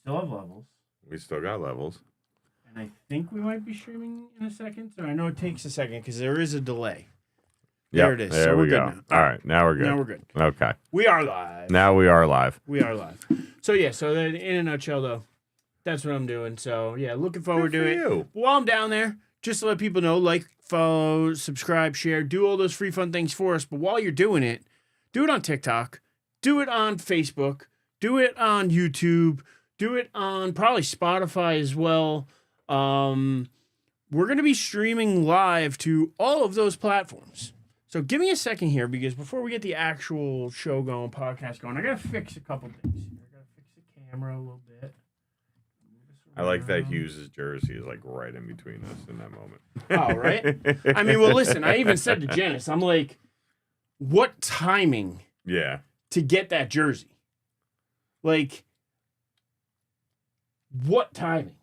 still have levels. We still got levels. And I think we might be streaming in a second. So I know it takes a second because there is a delay. There it is. There so we we're go. good now. All right, now we're good. Now we're good. Okay. We are live. Now we are live. We are live. So yeah, so then in a nutshell though, that's what I'm doing. So yeah, looking forward to it. You. While I'm down there, just to let people know, like, follow, subscribe, share, do all those free fun things for us. But while you're doing it, do it on TikTok, do it on Facebook, do it on YouTube, do it on probably Spotify as well. We're going to be streaming live to all of those platforms. So give me a second here, because before we get the actual show going, podcast going, I got to fix a couple things here. I got to fix the camera a little bit. I like that Hughes' jersey is like right in between us in that moment. Oh, right? I mean, well, listen, I even said to Janice, I'm like, what timing to get that jersey? Like, what timing?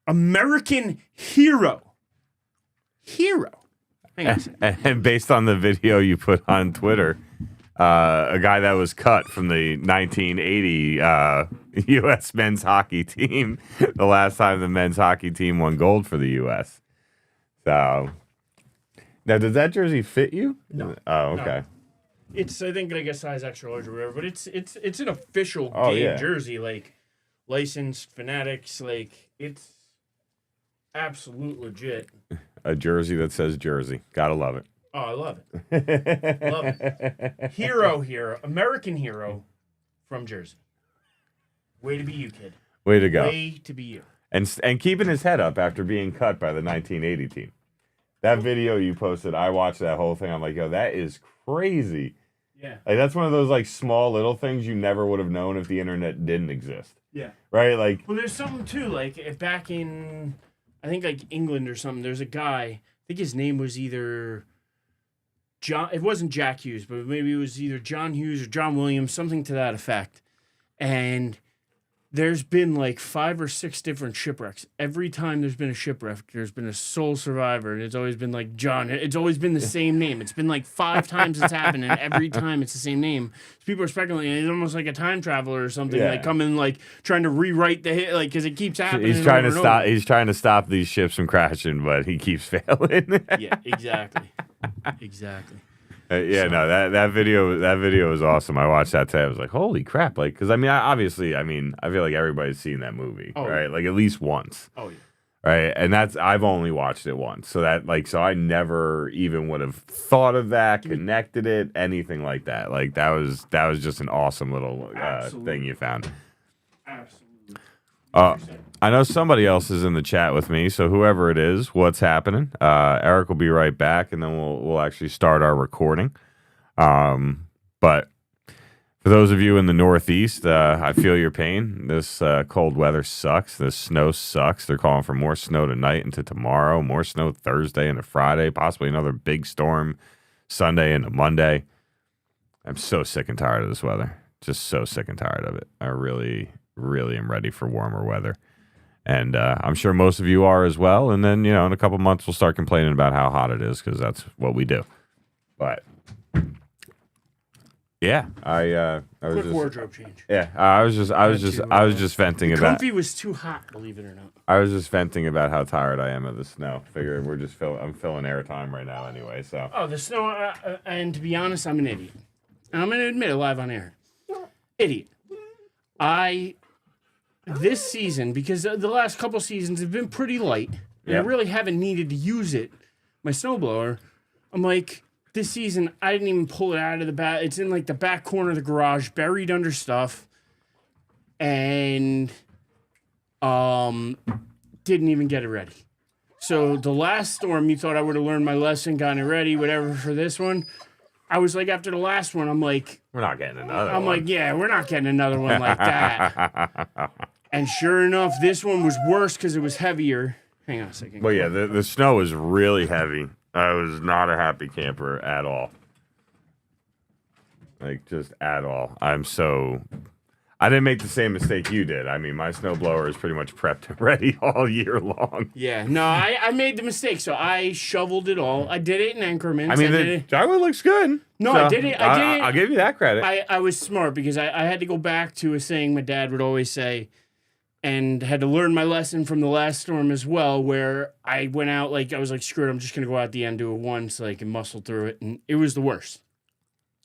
American hero. Hang on a second. And based on the video you put on Twitter, a guy that was cut from the 1980 U.S. men's hockey team, the last time the men's hockey team won gold for the U.S. So, now, does that jersey fit you? No. Oh, okay. No. It's, I think, like a size extra large or whatever, but it's an official game jersey, like licensed Fanatics, like it's absolute legit. A jersey that says Jersey. Gotta love it. Oh, I love it. Love it. Hero, American hero from Jersey. Way to be you, kid. Way to go. Way to be you. And keeping his head up after being cut by the 1980 team. That video you posted, I watched that whole thing. I'm like, yo, that is crazy. Yeah. Like, that's one of those like small little things you never would have known if the internet didn't exist. Yeah. Right? Like, well, there's something too, like if back in, I think like England or something, there's a guy, I think his name was either John, it wasn't Jack Hughes, but maybe it was either John Hughes or John Williams, something to that effect. And there's been like 5 or 6 different shipwrecks. Every time there's been a shipwreck, there's been a sole survivor, and it's always been like John. It's always been the same name. It's been like 5 times it's happened, and every time it's the same name. So people are speculating he's almost like a time traveler or something, like coming, like trying to rewrite the hit, like because it keeps happening. He's trying to stop. He's trying to stop these ships from crashing, but he keeps failing. Yeah, exactly. No, that video was awesome. I watched that today. I was like, holy crap! Like, because I mean, I feel like everybody's seen that movie, right? Like at least once. Oh yeah. Right, and I've only watched it once, so I never even would have thought of that, connected it, anything like that. Like that was just an awesome little thing you found. Absolutely. I know somebody else is in the chat with me, so whoever it is, what's happening? Eric will be right back, and then we'll actually start our recording. But for those of you in the Northeast, I feel your pain. This cold weather sucks. This snow sucks. They're calling for more snow tonight into tomorrow, more snow Thursday into Friday, possibly another big storm Sunday into Monday. I'm so sick and tired of this weather. Just so sick and tired of it. I really, really am ready for warmer weather. And I'm sure most of you are as well. And then, in a couple months, we'll start complaining about how hot it is because that's what we do. But yeah, I was Quick just wardrobe change. Yeah, I was just venting the about. Comfy was too hot, believe it or not. I was just venting about how tired I am of the snow. Figure I'm filling airtime right now anyway. So. Oh, the snow, and to be honest, I'm an idiot. And I'm going to admit it live on air. Idiot. This season, because the last couple seasons have been pretty light, and I really haven't needed to use it, my snowblower, I'm like, this season, I didn't even pull it out of the back. It's in, like, the back corner of the garage, buried under stuff, and didn't even get it ready. So the last storm, you thought I would have learned my lesson, gotten it ready, whatever, for this one. I was like, after the last one, I'm like... We're not getting another one. I'm like, yeah, we're not getting another one like that. And sure enough, this one was worse because it was heavier. Hang on a second. Well, yeah, the snow was really heavy. I was not a happy camper at all. Like, just at all. I didn't make the same mistake you did. I mean, my snowblower is pretty much prepped and ready all year long. Yeah, no, I made the mistake, so I shoveled it all. I did it in increments. I mean, the driveway looks good. No, so I did it. I'll give you that credit. I was smart because I had to go back to a saying my dad would always say, and had to learn my lesson from the last storm as well, where I went out, like, I was like, screw it, I'm just going to go out the end, do it once, like, and muscle through it. And it was the worst.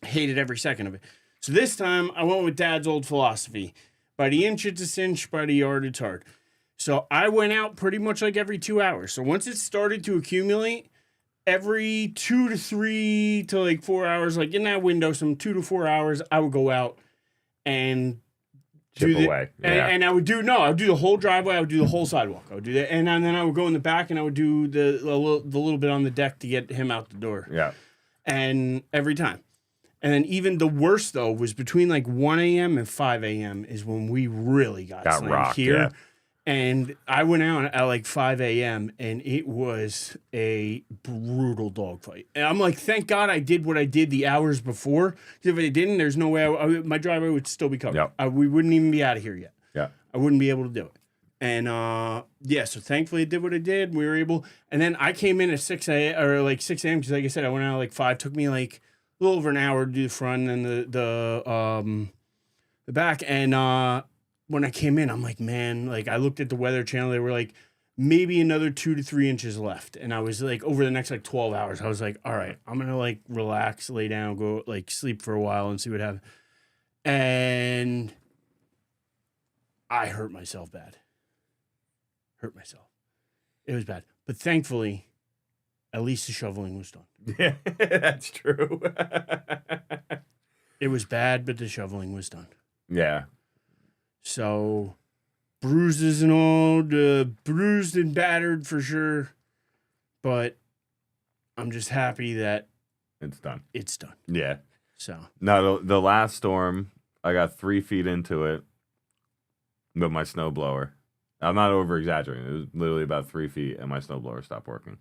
I hated every second of it. So this time, I went with Dad's old philosophy. By the inch, it's a cinch. By the yard, it's hard. So I went out pretty much like every 2 hours. So once it started to accumulate, every 2 to 3 to like 4 hours, like in that window, some 2 to 4 hours, I would go out and Chip away. Yeah. And I would do the whole driveway. I would do the whole sidewalk. I would do that, and then I would go in the back and I would do the little bit on the deck to get him out the door. Yeah. And every time. And then even the worst though was between like 1 a.m. and 5 a.m. is when we really got slammed rocked here. Yeah. And I went out at like 5 a.m. and it was a brutal dogfight. And I'm like, thank God I did what I did the hours before. Because if I didn't, there's no way my driveway would still be covered. Yep. We wouldn't even be out of here yet. Yeah. I wouldn't be able to do it. And so thankfully I did what I did. We were able. And then I came in at 6 a.m. or like 6 a.m. because like I said, I went out at like 5. Took me like a little over an hour to do the front and the back. And when I came in, I'm like, man, like I looked at the Weather Channel. They were like, maybe another 2 to 3 inches left. And I was like, over the next like 12 hours, I was like, all right, I'm going to like relax, lay down, go like sleep for a while and see what happens. And I hurt myself bad. It was bad. But thankfully, at least the shoveling was done. Yeah, that's true. It was bad, but the shoveling was done. Yeah. So, bruises and all, bruised and battered for sure. But I'm just happy that it's done. Yeah. Yeah. No, the last storm, I got 3 feet into it with my snowblower. I'm not over-exaggerating. It was literally about 3 feet, and my snowblower stopped working.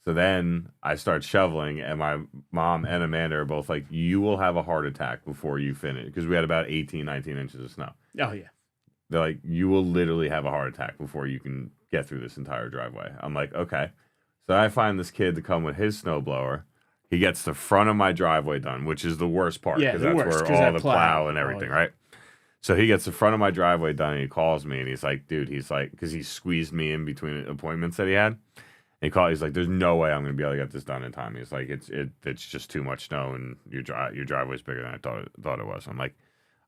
So then I start shoveling, and my mom and Amanda are both like, you will have a heart attack before you finish. Because we had about 18, 19 inches of snow. Oh, yeah. They're like, you will literally have a heart attack before you can get through this entire driveway. I'm like, okay. So I find this kid to come with his snowblower. He gets the front of my driveway done, which is the worst part. Yeah, because that's where all the plow and everything, right? So he gets the front of my driveway done, and he calls me, and he's like, dude, because he squeezed me in between appointments that he had. He's like, there's no way I'm going to be able to get this done in time. He's like, it's just too much snow, and your driveway's bigger than I thought it was. I'm like,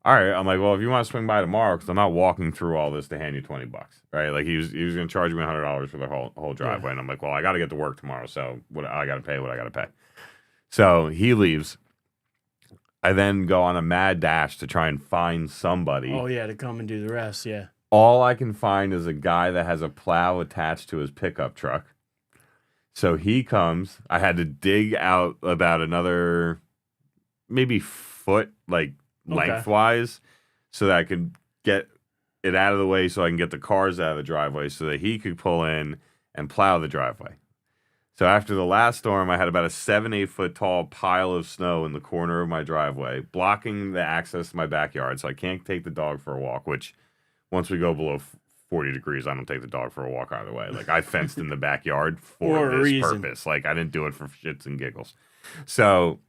all right. I'm like, well, if you want to swing by tomorrow, because I'm not walking through all this to hand you $20, right? Like he was going to charge me $100 for the whole driveway, and I'm like, well, I got to get to work tomorrow, so I got to pay what I got to pay. So he leaves. I then go on a mad dash to try and find somebody. Oh yeah, to come and do the rest. Yeah. All I can find is a guy that has a plow attached to his pickup truck. So he comes. I had to dig out about another maybe foot, like lengthwise, so that I could get it out of the way so I can get the cars out of the driveway so that he could pull in and plow the driveway. So after the last storm, I had about a 7-8 foot tall pile of snow in the corner of my driveway, blocking the access to my backyard. So I can't take the dog for a walk, which once we go below 40 degrees, I don't take the dog for a walk either way. Like I fenced in the backyard for this purpose. Like I didn't do it for shits and giggles. So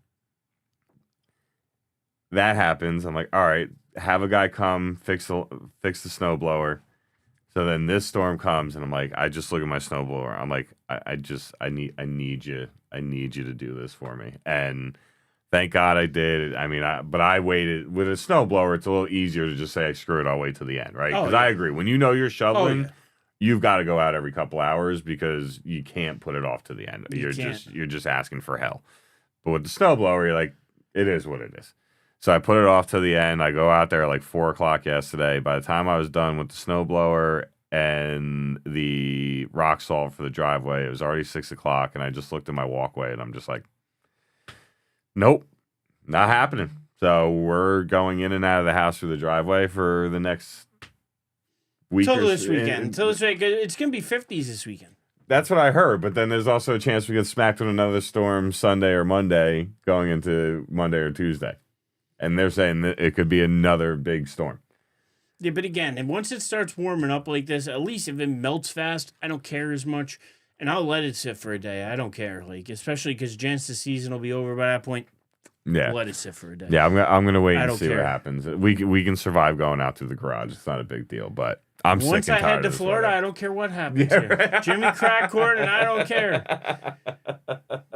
that happens. I'm like, all right, have a guy come fix the snowblower. So then this storm comes, and I'm like, I just look at my snowblower. I'm like, I need you to do this for me. And thank God I did. I mean, but I waited. With a snowblower, it's a little easier to just say, screw it, I'll wait till the end, right? Because I agree. When you know you're shoveling, you've got to go out every couple hours because you can't put it off to the end. You're just asking for hell. But with the snowblower, you're like, it is what it is. So I put it off to the end. I go out there at like 4 o'clock yesterday. By the time I was done with the snowblower and the rock salt for the driveway, it was already 6 o'clock. And I just looked at my walkway, and I'm just like, nope, not happening. So we're going in and out of the house through the driveway for the next week. Until this weekend. Until this week. It's going to be 50s this weekend. That's what I heard. But then there's also a chance we get smacked with another storm Sunday or Monday going into Monday or Tuesday. And they're saying that it could be another big storm. Yeah, but again, and once it starts warming up like this, at least if it melts fast, I don't care as much. And I'll let it sit for a day. I don't care. Like, especially because the season will be over by that point. Yeah. Let it sit for a day. Yeah, I'm gonna wait I and don't see what care. happens. We can survive going out through the garage. It's not a big deal, but I'm Once sick and I head tired to of this Florida, weather. I don't care what happens here. Jimmy Crackcourt, and I don't care.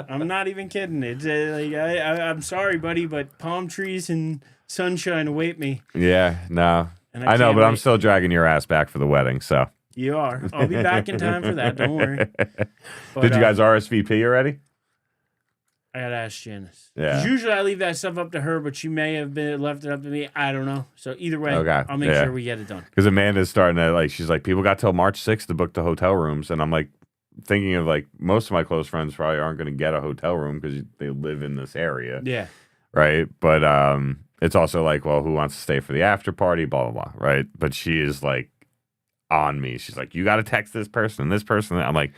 I'm not even kidding. It's I'm sorry, buddy, but palm trees and sunshine await me. Yeah, no. And I know, can't but I'm wait. still dragging your ass back for the wedding, so. You are. I'll be back in time for that. Don't worry. But, Did you guys RSVP already? I gotta ask Janice. Yeah. 'Cause usually I leave that stuff up to her, but she may have left it up to me. I don't know. So either way, Okay. I'll make Yeah. sure we get it done. Because Amanda's starting to, she's like, people got till March 6th to book the hotel rooms. And I'm like, thinking of, most of my close friends probably aren't going to get a hotel room because they live in this area. Yeah. Right. But it's also like, well, who wants to stay for the after party? Blah, blah, blah. Right. But she is on me. She's like, you got to text this person and this person. I'm like,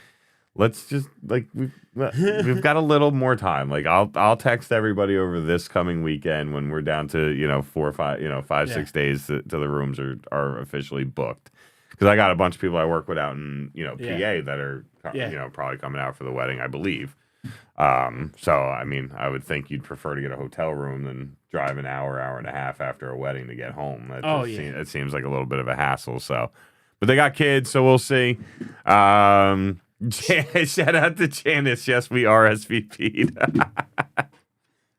let's just we've got a little more time. I'll text everybody over this coming weekend when we're down to 4 or 5 5 6 days till the rooms are officially booked. Because I got a bunch of people I work with out in PA that are probably coming out for the wedding, I believe. So I mean, I would think you'd prefer to get a hotel room than drive an hour and a half after a wedding to get home. It seems like a little bit of a hassle. So, but they got kids, so we'll see. Shout out to Janice. Yes, we RSVP'd.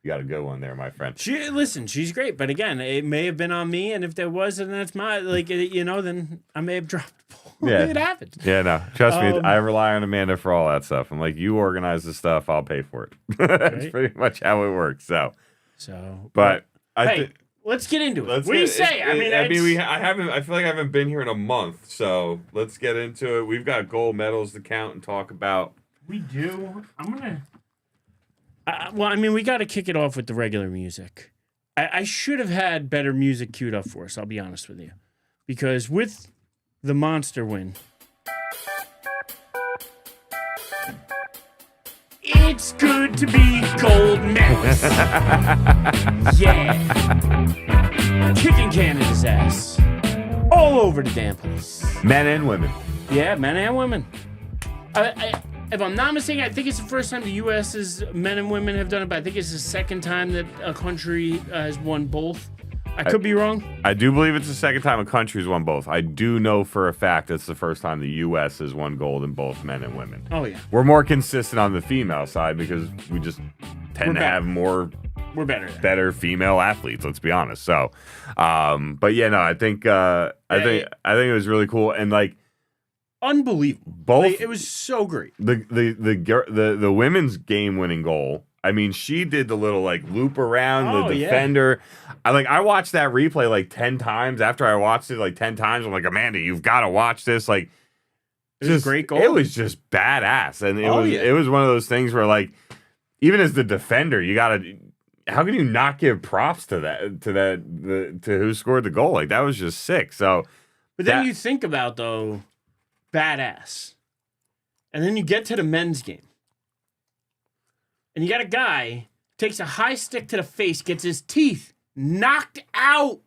You got a good one there, my friend. She's great, but again, it may have been on me, and if there was, and that's my then I may have dropped the ball. Yeah, it happens. Yeah, no, trust me, I rely on Amanda for all that stuff. I'm like, you organize the stuff, I'll pay for it. That's pretty much how it works. But let's get into it. What do you say? I feel like I haven't been here in a month, so let's get into it. We've got gold medals to count and talk about. We do. I'm gonna. We got to kick it off with the regular music. I should have had better music queued up for us. I'll be honest with you, because with the Monster win, it's good to be gold medalist. Yeah. Kicking Canada's ass. All over the damn place. Men and women. Yeah, men and women. If I'm not mistaken, I think it's the first time the U.S.'s men and women have done it, but I think it's the second time that a country has won both. I could be wrong. I do believe it's the second time a country's won both. I do know for a fact it's the first time the U.S. has won gold in both men and women. Oh, yeah. We're more consistent on the female side because we just tend to have We're better female athletes, let's be honest. So, but yeah, no, I think I think it was really cool and unbelievable. Both it was so great. The women's game-winning goal. I mean, she did the little loop around the defender. Yeah. I watched that replay 10 times. After I watched it 10 times, I'm like, Amanda, you've got to watch this. It was a great goal. It was just badass, and it was one of those things where even as the defender, you gotta. How can you not give props to who scored the goal? That was just sick. So, but then you think about badass, and then you get to the men's game, and you got a guy takes a high stick to the face, gets his teeth knocked out.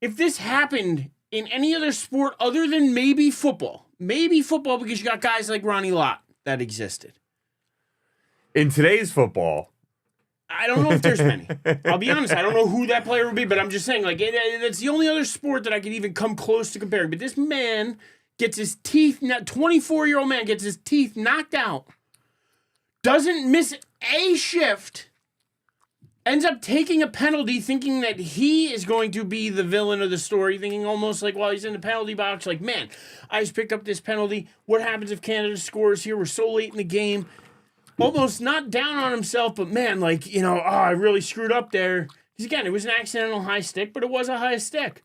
If this happened in any other sport other than maybe football because you got guys like Ronnie Lott that existed. In today's football, I don't know if there's many. I'll be honest. I don't know who that player would be, but I'm just saying, that's the only other sport that I could even come close to comparing. But this man gets his teeth, 24-year-old man gets his teeth knocked out, doesn't miss a shift, ends up taking a penalty thinking that he is going to be the villain of the story, thinking almost while he's in the penalty box, man, I just picked up this penalty. What happens if Canada scores here? We're so late in the game. Almost not down on himself, but man, I really screwed up there. Because again, it was an accidental high stick, but it was a high stick.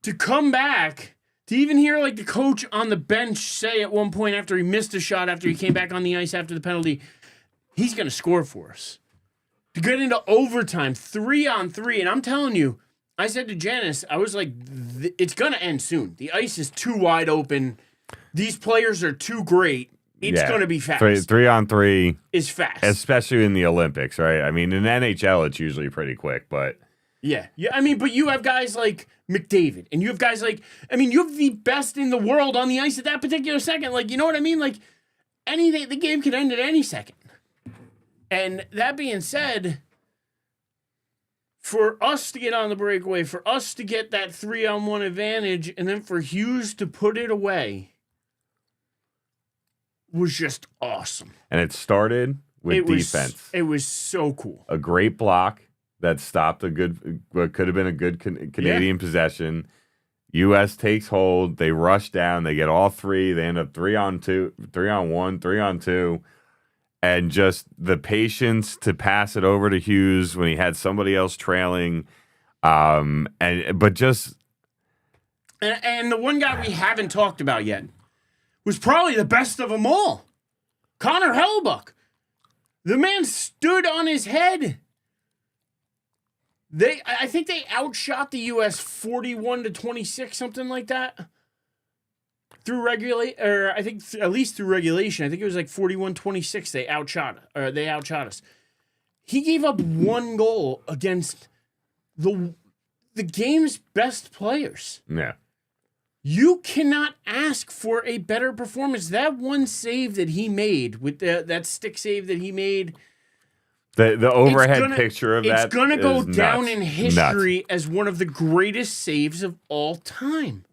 To come back, to even hear the coach on the bench say at one point after he missed a shot, after he came back on the ice after the penalty, he's going to score for us. To get into overtime, 3-on-3, and I'm telling you, I said to Janice, I was like, it's going to end soon. The ice is too wide open. These players are too great. It's going to be fast. 3-on-3 is fast. Especially in the Olympics, right? I mean, in NHL, it's usually pretty quick, but... Yeah. But you have guys like McDavid, and you have guys you have the best in the world on the ice at that particular second. You know what I mean? Anything, the game could end at any second. And that being said, for us to get on the breakaway, for us to get that 3-on-1 advantage, and then for Hughes to put it away was just awesome. And it started with defense. It was so cool. A great block that stopped what could have been a good Canadian possession. U.S. takes hold. They rush down. They get all three. They end up 3-on-2, 3-on-1, 3-on-2. And just the patience to pass it over to Hughes when he had somebody else trailing. And the one guy we haven't talked about yet was probably the best of them all. Connor Hellebuyck. The man stood on his head. I think they outshot the U.S. 41-26, something like that. Through I think at least through regulation. I think it was like 41-26. They outshot us. He gave up one goal against the game's best players. Yeah. You cannot ask for a better performance. That one save that he made with that stick save that he made. The overhead picture of that. It's going to go down nuts. in history as one of the greatest saves of all time.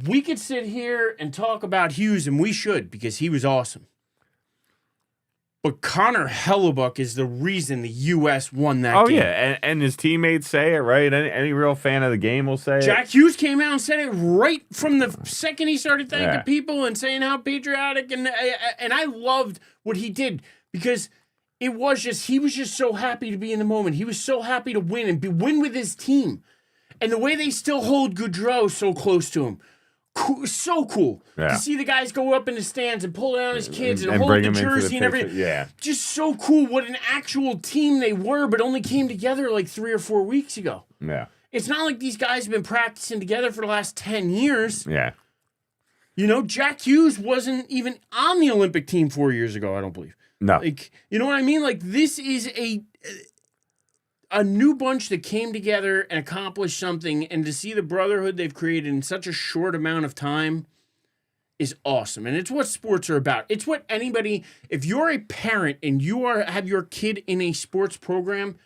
We could sit here and talk about Hughes, and we should, because he was awesome. But Connor Hellebuyck is the reason the U.S. won that game. Oh, yeah, and his teammates say it, right? Any real fan of the game will say Jack it. Hughes came out and said it right from the second he started thanking people and saying how patriotic, and I loved what he did, because he was just so happy to be in the moment. He was so happy to win and win with his team. And the way they still hold Gaudreau so close to him. Cool, so cool to see the guys go up in the stands and pull down his kids and hold the jersey and everything. Yeah. Just so cool what an actual team they were, but only came together like 3 or 4 weeks ago. Yeah. It's not like these guys have been practicing together for the last 10 years. Yeah. You know, Jack Hughes wasn't even on the Olympic team 4 years ago, I don't believe. No. Like, you know what I mean? Like, this is a new bunch that came together and accomplished something, and to see the brotherhood they've created in such a short amount of time is awesome. And it's what sports are about. It's what if you're a parent and you have your kid in a sports program,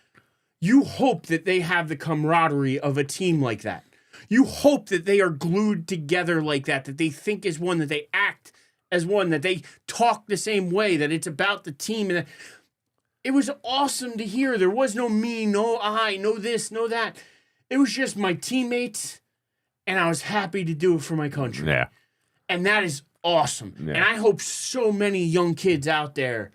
you hope that they have the camaraderie of a team like that. You hope that they are glued together like that they think as one, that they act as one, that they talk the same way, that it's about the team. And it was awesome to hear. There was no me, no I, no this, no that. It was just my teammates, and I was happy to do it for my country. Yeah. And that is awesome. Yeah. And I hope so many young kids out there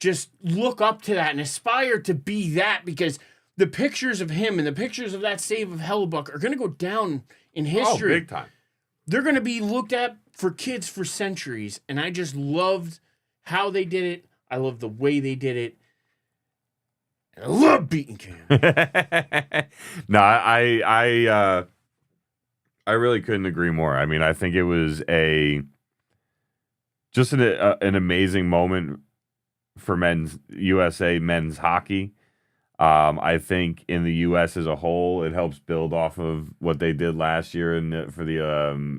just look up to that and aspire to be that, because the pictures of him and the pictures of that save of Hellebuyck are going to go down in history. Oh, big time. They're going to be looked at for kids for centuries, and I just loved how they did it. I loved the way they did it. I love beating Cam. No, I really couldn't agree more. I mean, I think it was just an amazing moment for USA men's hockey. I think in the U.S. as a whole, it helps build off of what they did last year for the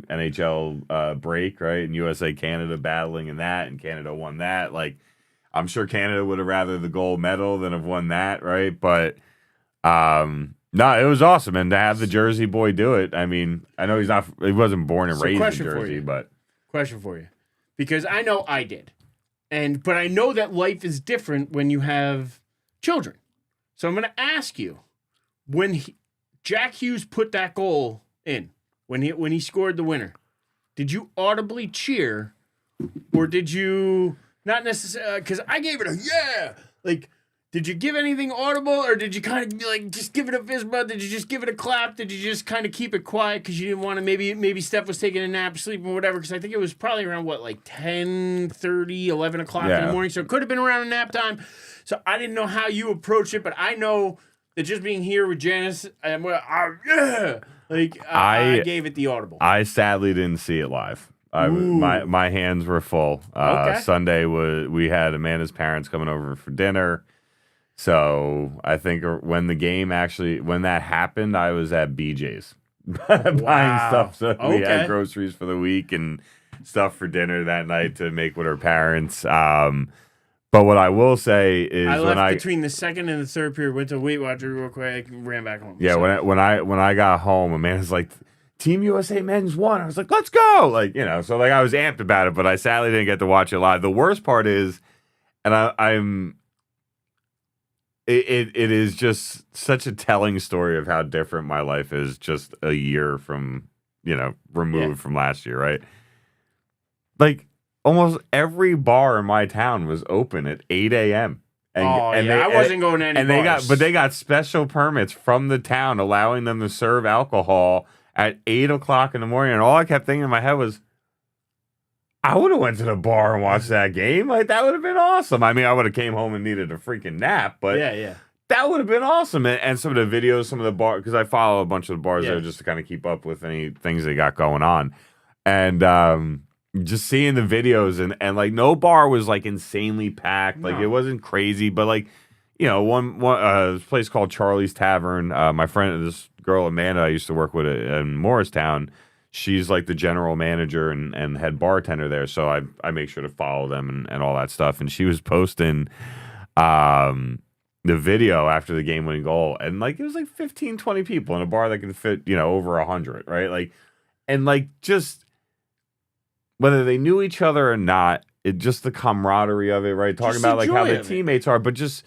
NHL break, right? And USA Canada battling in that, and Canada won that. Like, I'm sure Canada would have rather the gold medal than have won that, right? But no, it was awesome, and to have the Jersey boy do it. I mean, I know he wasn't born and raised in Jersey, but question for you, because I know I did, but I know that life is different when you have children. So I'm going to ask you, when Jack Hughes put that goal in, when he scored the winner, did you audibly cheer, or did you not necessarily? Because I gave it a yeah. Like, did you give anything audible, or did you kind of be like, just give it a fist bump? Did you just give it a clap? Did you just kind of keep it quiet because you didn't want to? Maybe Steph was taking a nap, sleeping, or whatever. Because I think it was probably around 10:30, 11 o'clock in the morning. So it could have been around a nap time. So I didn't know how you approach it, but I know that just being here with Janice, I gave it the audible. I sadly didn't see it live. My hands were full. Sunday we had Amanda's parents coming over for dinner. So I think when that happened, I was at BJ's buying stuff. So we had groceries for the week and stuff for dinner that night to make with her parents. But what I will say is I left between the second and the third period, went to Weight Watcher real quick, and ran back home. Yeah, So, when I got home, a man was like, Team USA men's won. I was like, let's go. Like, so like I was amped about it, but I sadly didn't get to watch it live. The worst part is, and it is just such a telling story of how different my life is just a year from, removed from last year, right? Like almost every bar in my town was open at 8 a.m. I wasn't going to any bars. They got special permits from the town allowing them to serve alcohol at 8 o'clock in the morning. And all I kept thinking in my head was, I would have went to the bar and watched that game. Like, that would have been awesome. I mean, I would have came home and needed a freaking nap, but that would have been awesome. And some of the videos, some of the bars, because I follow a bunch of the bars there just to kind of keep up with any things they got going on. And just seeing the videos and like no bar was like insanely packed. Like it wasn't crazy, but like, one this place called Charlie's Tavern. My friend, this girl Amanda I used to work with in Morristown, she's like the general manager and head bartender there. So I make sure to follow them and all that stuff. And she was posting the video after the game winning goal. And like, it was like 15, 20 people in a bar that could fit, over 100, right? Like, and like just whether they knew each other or not, it just the camaraderie of it, right? Talking just about like how the teammates are, but just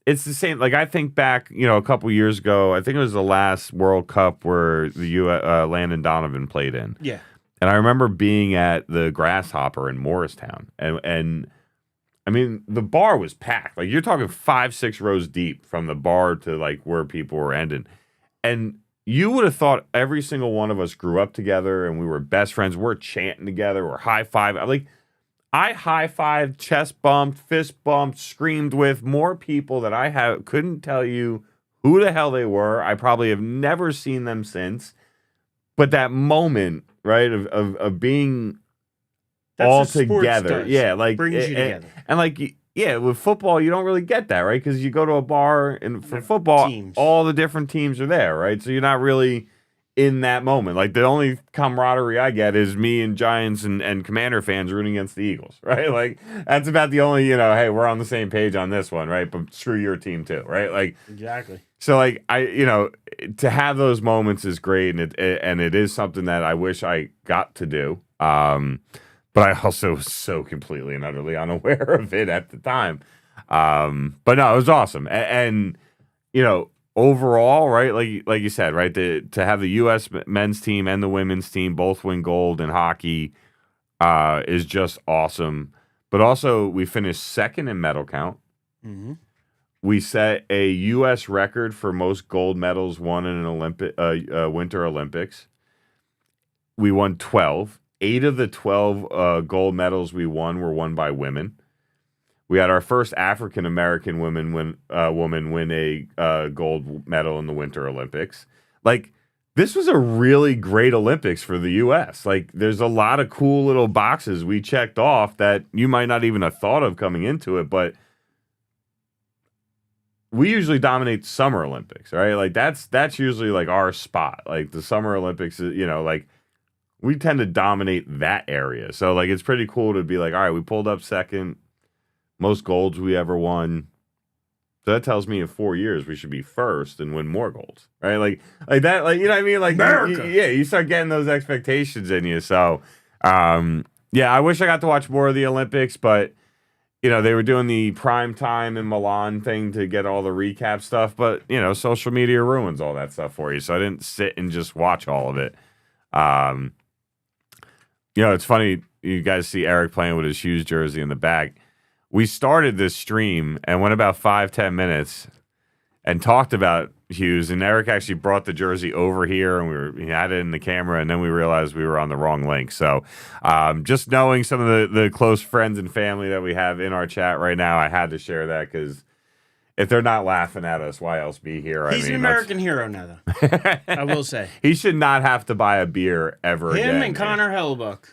it's the same. Like I think back, a couple years ago, I think it was the last World Cup where the Landon Donovan played in. Yeah. And I remember being at the Grasshopper in Morristown. And I mean, the bar was packed. Like you're talking 5-6 rows deep from the bar to like where people were ending. And you would have thought every single one of us grew up together and we were best friends. We're chanting together. We're high-fiving. Like, I high-fived, chest bumped, fist bumped, screamed with more people that I couldn't tell you who the hell they were. I probably have never seen them since. But that moment, right, of being all together. Yeah, like brings you together. And like, yeah, with football, you don't really get that, right? Because you go to a bar, and for football, all the different teams are there, right? So you're not really in that moment. Like, the only camaraderie I get is me and Giants and Commander fans rooting against the Eagles, right? Like, that's about the only, hey, we're on the same page on this one, right? But screw your team, too, right? Like, exactly. So, like, to have those moments is great, and it is something that I wish I got to do. But I also was so completely and utterly unaware of it at the time. But no, it was awesome. And overall, right, like you said, right, to have the U.S. men's team and the women's team both win gold in hockey is just awesome. But also, we finished second in medal count. Mm-hmm. We set a U.S. record for most gold medals won in an Winter Olympics. We won 12. 8 of the 12 gold medals we won were won by women. We had our first African American woman win a gold medal in the Winter Olympics. Like, this was a really great Olympics for the U.S. Like, there's a lot of cool little boxes we checked off that you might not even have thought of coming into it, but we usually dominate the Summer Olympics, right? Like, that's usually like our spot. Like, the Summer Olympics, like, we tend to dominate that area. So, like, it's pretty cool to be like, all right, we pulled up second, most golds we ever won. So that tells me in 4 years we should be first and win more golds, right? Like that, like, you know what I mean? Like, America. You start getting those expectations in you. So, yeah, I wish I got to watch more of the Olympics, but, they were doing the prime time in Milan thing to get all the recap stuff. But, social media ruins all that stuff for you. So I didn't sit and just watch all of it. It's funny, you guys see Erich playing with his Hughes jersey in the back. We started this stream and went about 5-10 minutes and talked about Hughes, and Erich actually brought the jersey over here, and he had it in the camera, and then we realized we were on the wrong link. So just knowing some of the close friends and family that we have in our chat right now, I had to share that, because if they're not laughing at us, why else be here? He's an American hero now, though. I will say. He should not have to buy a beer ever again. Him and Connor Hellebuck.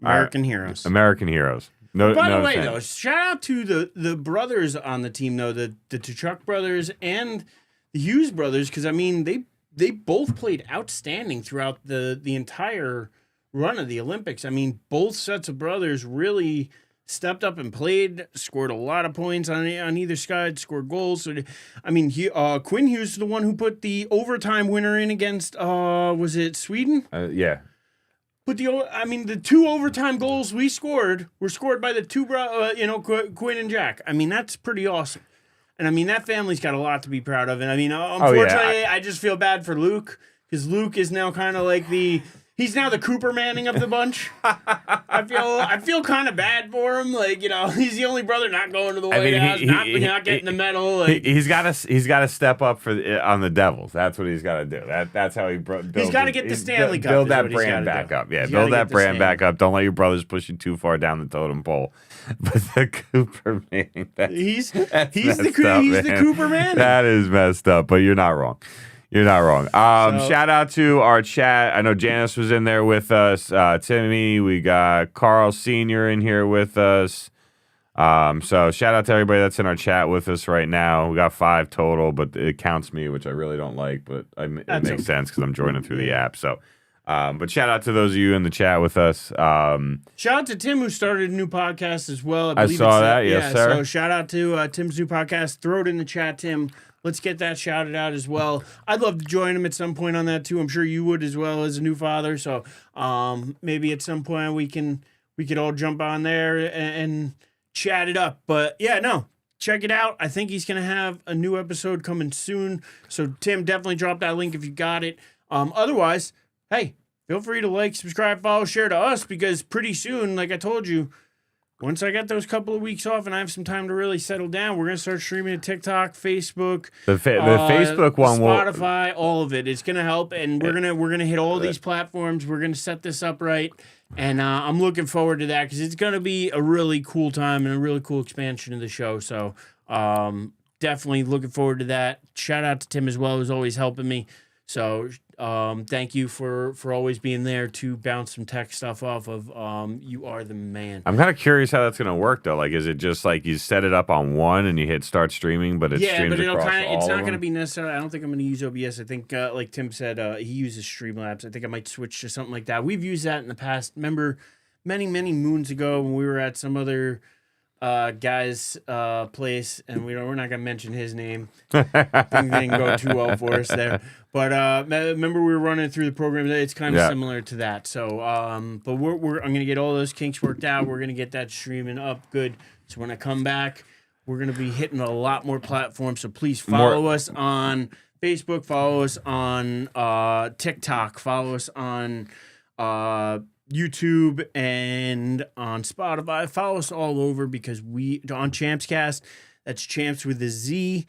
American heroes. American heroes. No, by the way, though, shout out to the brothers on the team, though, the Tkachuk brothers and the Hughes brothers, because, I mean, they both played outstanding throughout the entire run of the Olympics. I mean, both sets of brothers really stepped up and played, scored a lot of points on either side, scored goals. So, I mean, Quinn Hughes is the one who put the overtime winner in against, was it Sweden? Yeah. But the 2 overtime goals we scored were scored by the two, Quinn and Jack. I mean, that's pretty awesome. And I mean, that family's got a lot to be proud of. And I mean, unfortunately, I just feel bad for Luke because Luke is now kind of like he's now the Cooper Manning of the bunch. I feel kind of bad for him. Like, he's the only brother not going to the White House, not getting the medal. Like, he's got to step up on the Devils. That's what he's got to do. That's how he's got to get the Stanley Cup. Build that brand back up. Yeah, build that brand back up. Don't let your brothers push you too far down the totem pole. But the Cooper Manning, he's the Cooper Manning. That is messed up. But you're not wrong. You're not wrong. Shout out to our chat. I know Janice was in there with us. Timmy, we got Carl Sr. in here with us. So shout out to everybody that's in our chat with us right now. We got 5 total, but it counts me, which I really don't like, but it makes sense because I'm joining through the app. So, but shout out to those of you in the chat with us. Shout out to Tim who started a new podcast as well. I saw that. Yes, sir. So shout out to Tim's new podcast. Throw it in the chat, Tim. Let's get that shouted out as well. I'd love to join him at some point on that too. I'm sure you would as well as a new father. So maybe at some point we could all jump on there and chat it up. But yeah, no, check it out. I think he's gonna have a new episode coming soon. So Tim, definitely drop that link if you got it. Otherwise, hey, feel free to like, subscribe, follow, share to us because pretty soon, like I told you, once I get those couple of weeks off and I have some time to really settle down, we're gonna start streaming to TikTok, Facebook, the Facebook one, Spotify, all of it. It's gonna help, and we're gonna hit all these platforms. We're gonna set this up right, and I'm looking forward to that because it's gonna be a really cool time and a really cool expansion of the show. So definitely looking forward to that. Shout out to Tim as well, who's always helping me. So thank you for always being there to bounce some tech stuff off of. You are the man. I'm kind of curious how that's going to work, though. Like, is it just like you set it up on one and you hit start streaming, but it streams across all it's not going to be necessary. I don't think I'm going to use OBS. I think, like Tim said, he uses Streamlabs. I think I might switch to something like that. We've used that in the past. Remember many, many moons ago when we were at some other guy's place, and we're not gonna mention his name. I think they didn't go too well for us there. But remember we were running through the program. It's kind of similar to that. So, but I'm gonna get all those kinks worked out. We're gonna get that streaming up good. So when I come back, we're gonna be hitting a lot more platforms. So please follow us on Facebook, follow us on TikTok, follow us on YouTube and on Spotify. Follow us all over because on Champscast, that's Champs with a Z,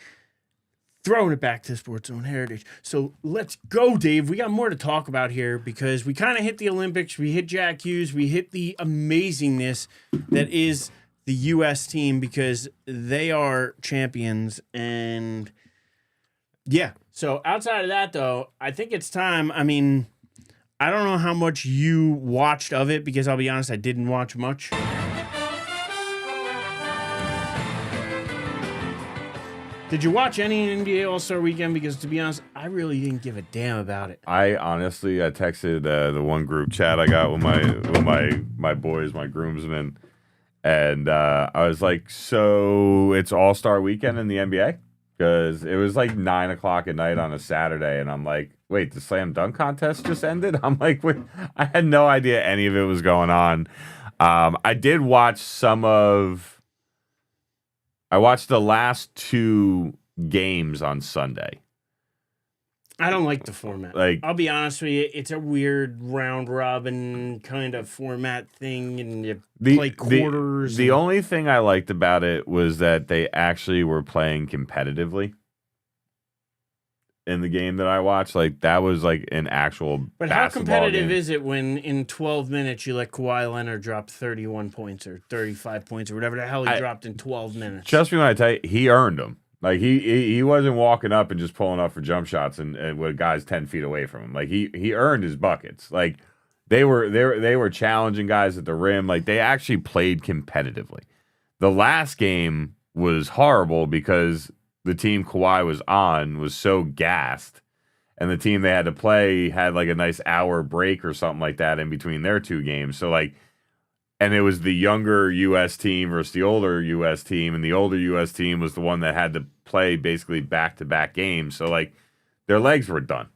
throwing it back to Sports Zone Heritage. So let's go, Dave. We got more to talk about here because we kind of hit the Olympics, we hit Jack Hughes, we hit the amazingness that is the U.S. team because they are champions. And yeah, so outside of that, though, I think it's time. I mean, I don't know how much you watched of it because I'll be honest, I didn't watch much. Did you watch any NBA AllStar Weekend? Because to be honest, I really didn't give a damn about it. I texted the one group chat I got with my boys, my groomsmen, and I was like, "So it's AllStar Weekend in the NBA?" Because it was like 9 o'clock at night on a Saturday, and I'm like, wait, the slam dunk contest just ended? I'm like, wait, I had no idea any of it was going on. I did watch I watched the last 2 games on Sunday. I don't like the format. Like, I'll be honest with you, it's a weird round robin kind of format thing, and you play quarters. The only thing I liked about it was that they actually were playing competitively in the game that I watched. Like, that was like an actual But how competitive is it when in 12 minutes you let Kawhi Leonard drop 31 points or 35 points or whatever the hell he dropped in 12 minutes? Trust me when I tell you, he earned them. Like, he wasn't walking up and just pulling up for jump shots and with guys 10 feet away from him. Like, he earned his buckets. Like, they were challenging guys at the rim. Like, they actually played competitively. The last game was horrible because the team Kawhi was on was so gassed, and the team they had to play had like a nice hour break or something like that in between their 2 games. So like and it was the younger U.S. team versus the older U.S. team, and the older U.S. team was the one that had to play basically back-to-back games. So, like, their legs were done.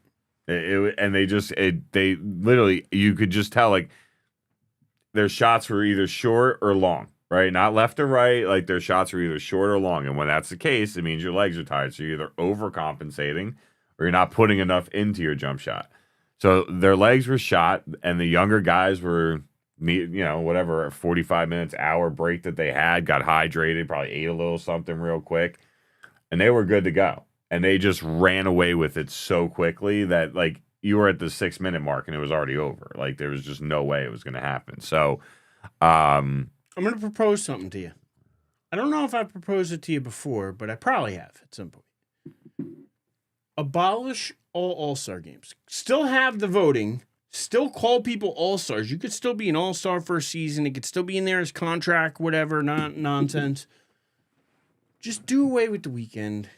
And they literally, you could just tell, like, their shots were either short or long, right? Not left or right. Like, their shots were either short or long. And when that's the case, it means your legs are tired. So you're either overcompensating or you're not putting enough into your jump shot. So their legs were shot, and the younger guys were, whatever, 45 minutes, hour break that they had, got hydrated, probably ate a little something real quick, and they were good to go. And they just ran away with it so quickly that, like, you were at the 6-minute mark and it was already over. Like, there was just no way it was going to happen. So, I'm going to propose something to you. I don't know if I've proposed it to you before, but I probably have at some point. Abolish all All-Star games. Still have the voting. Still call people All-Stars. You could still be an All-Star for a season. It could still be in there as contract, whatever, not nonsense. Just do away with the weekend.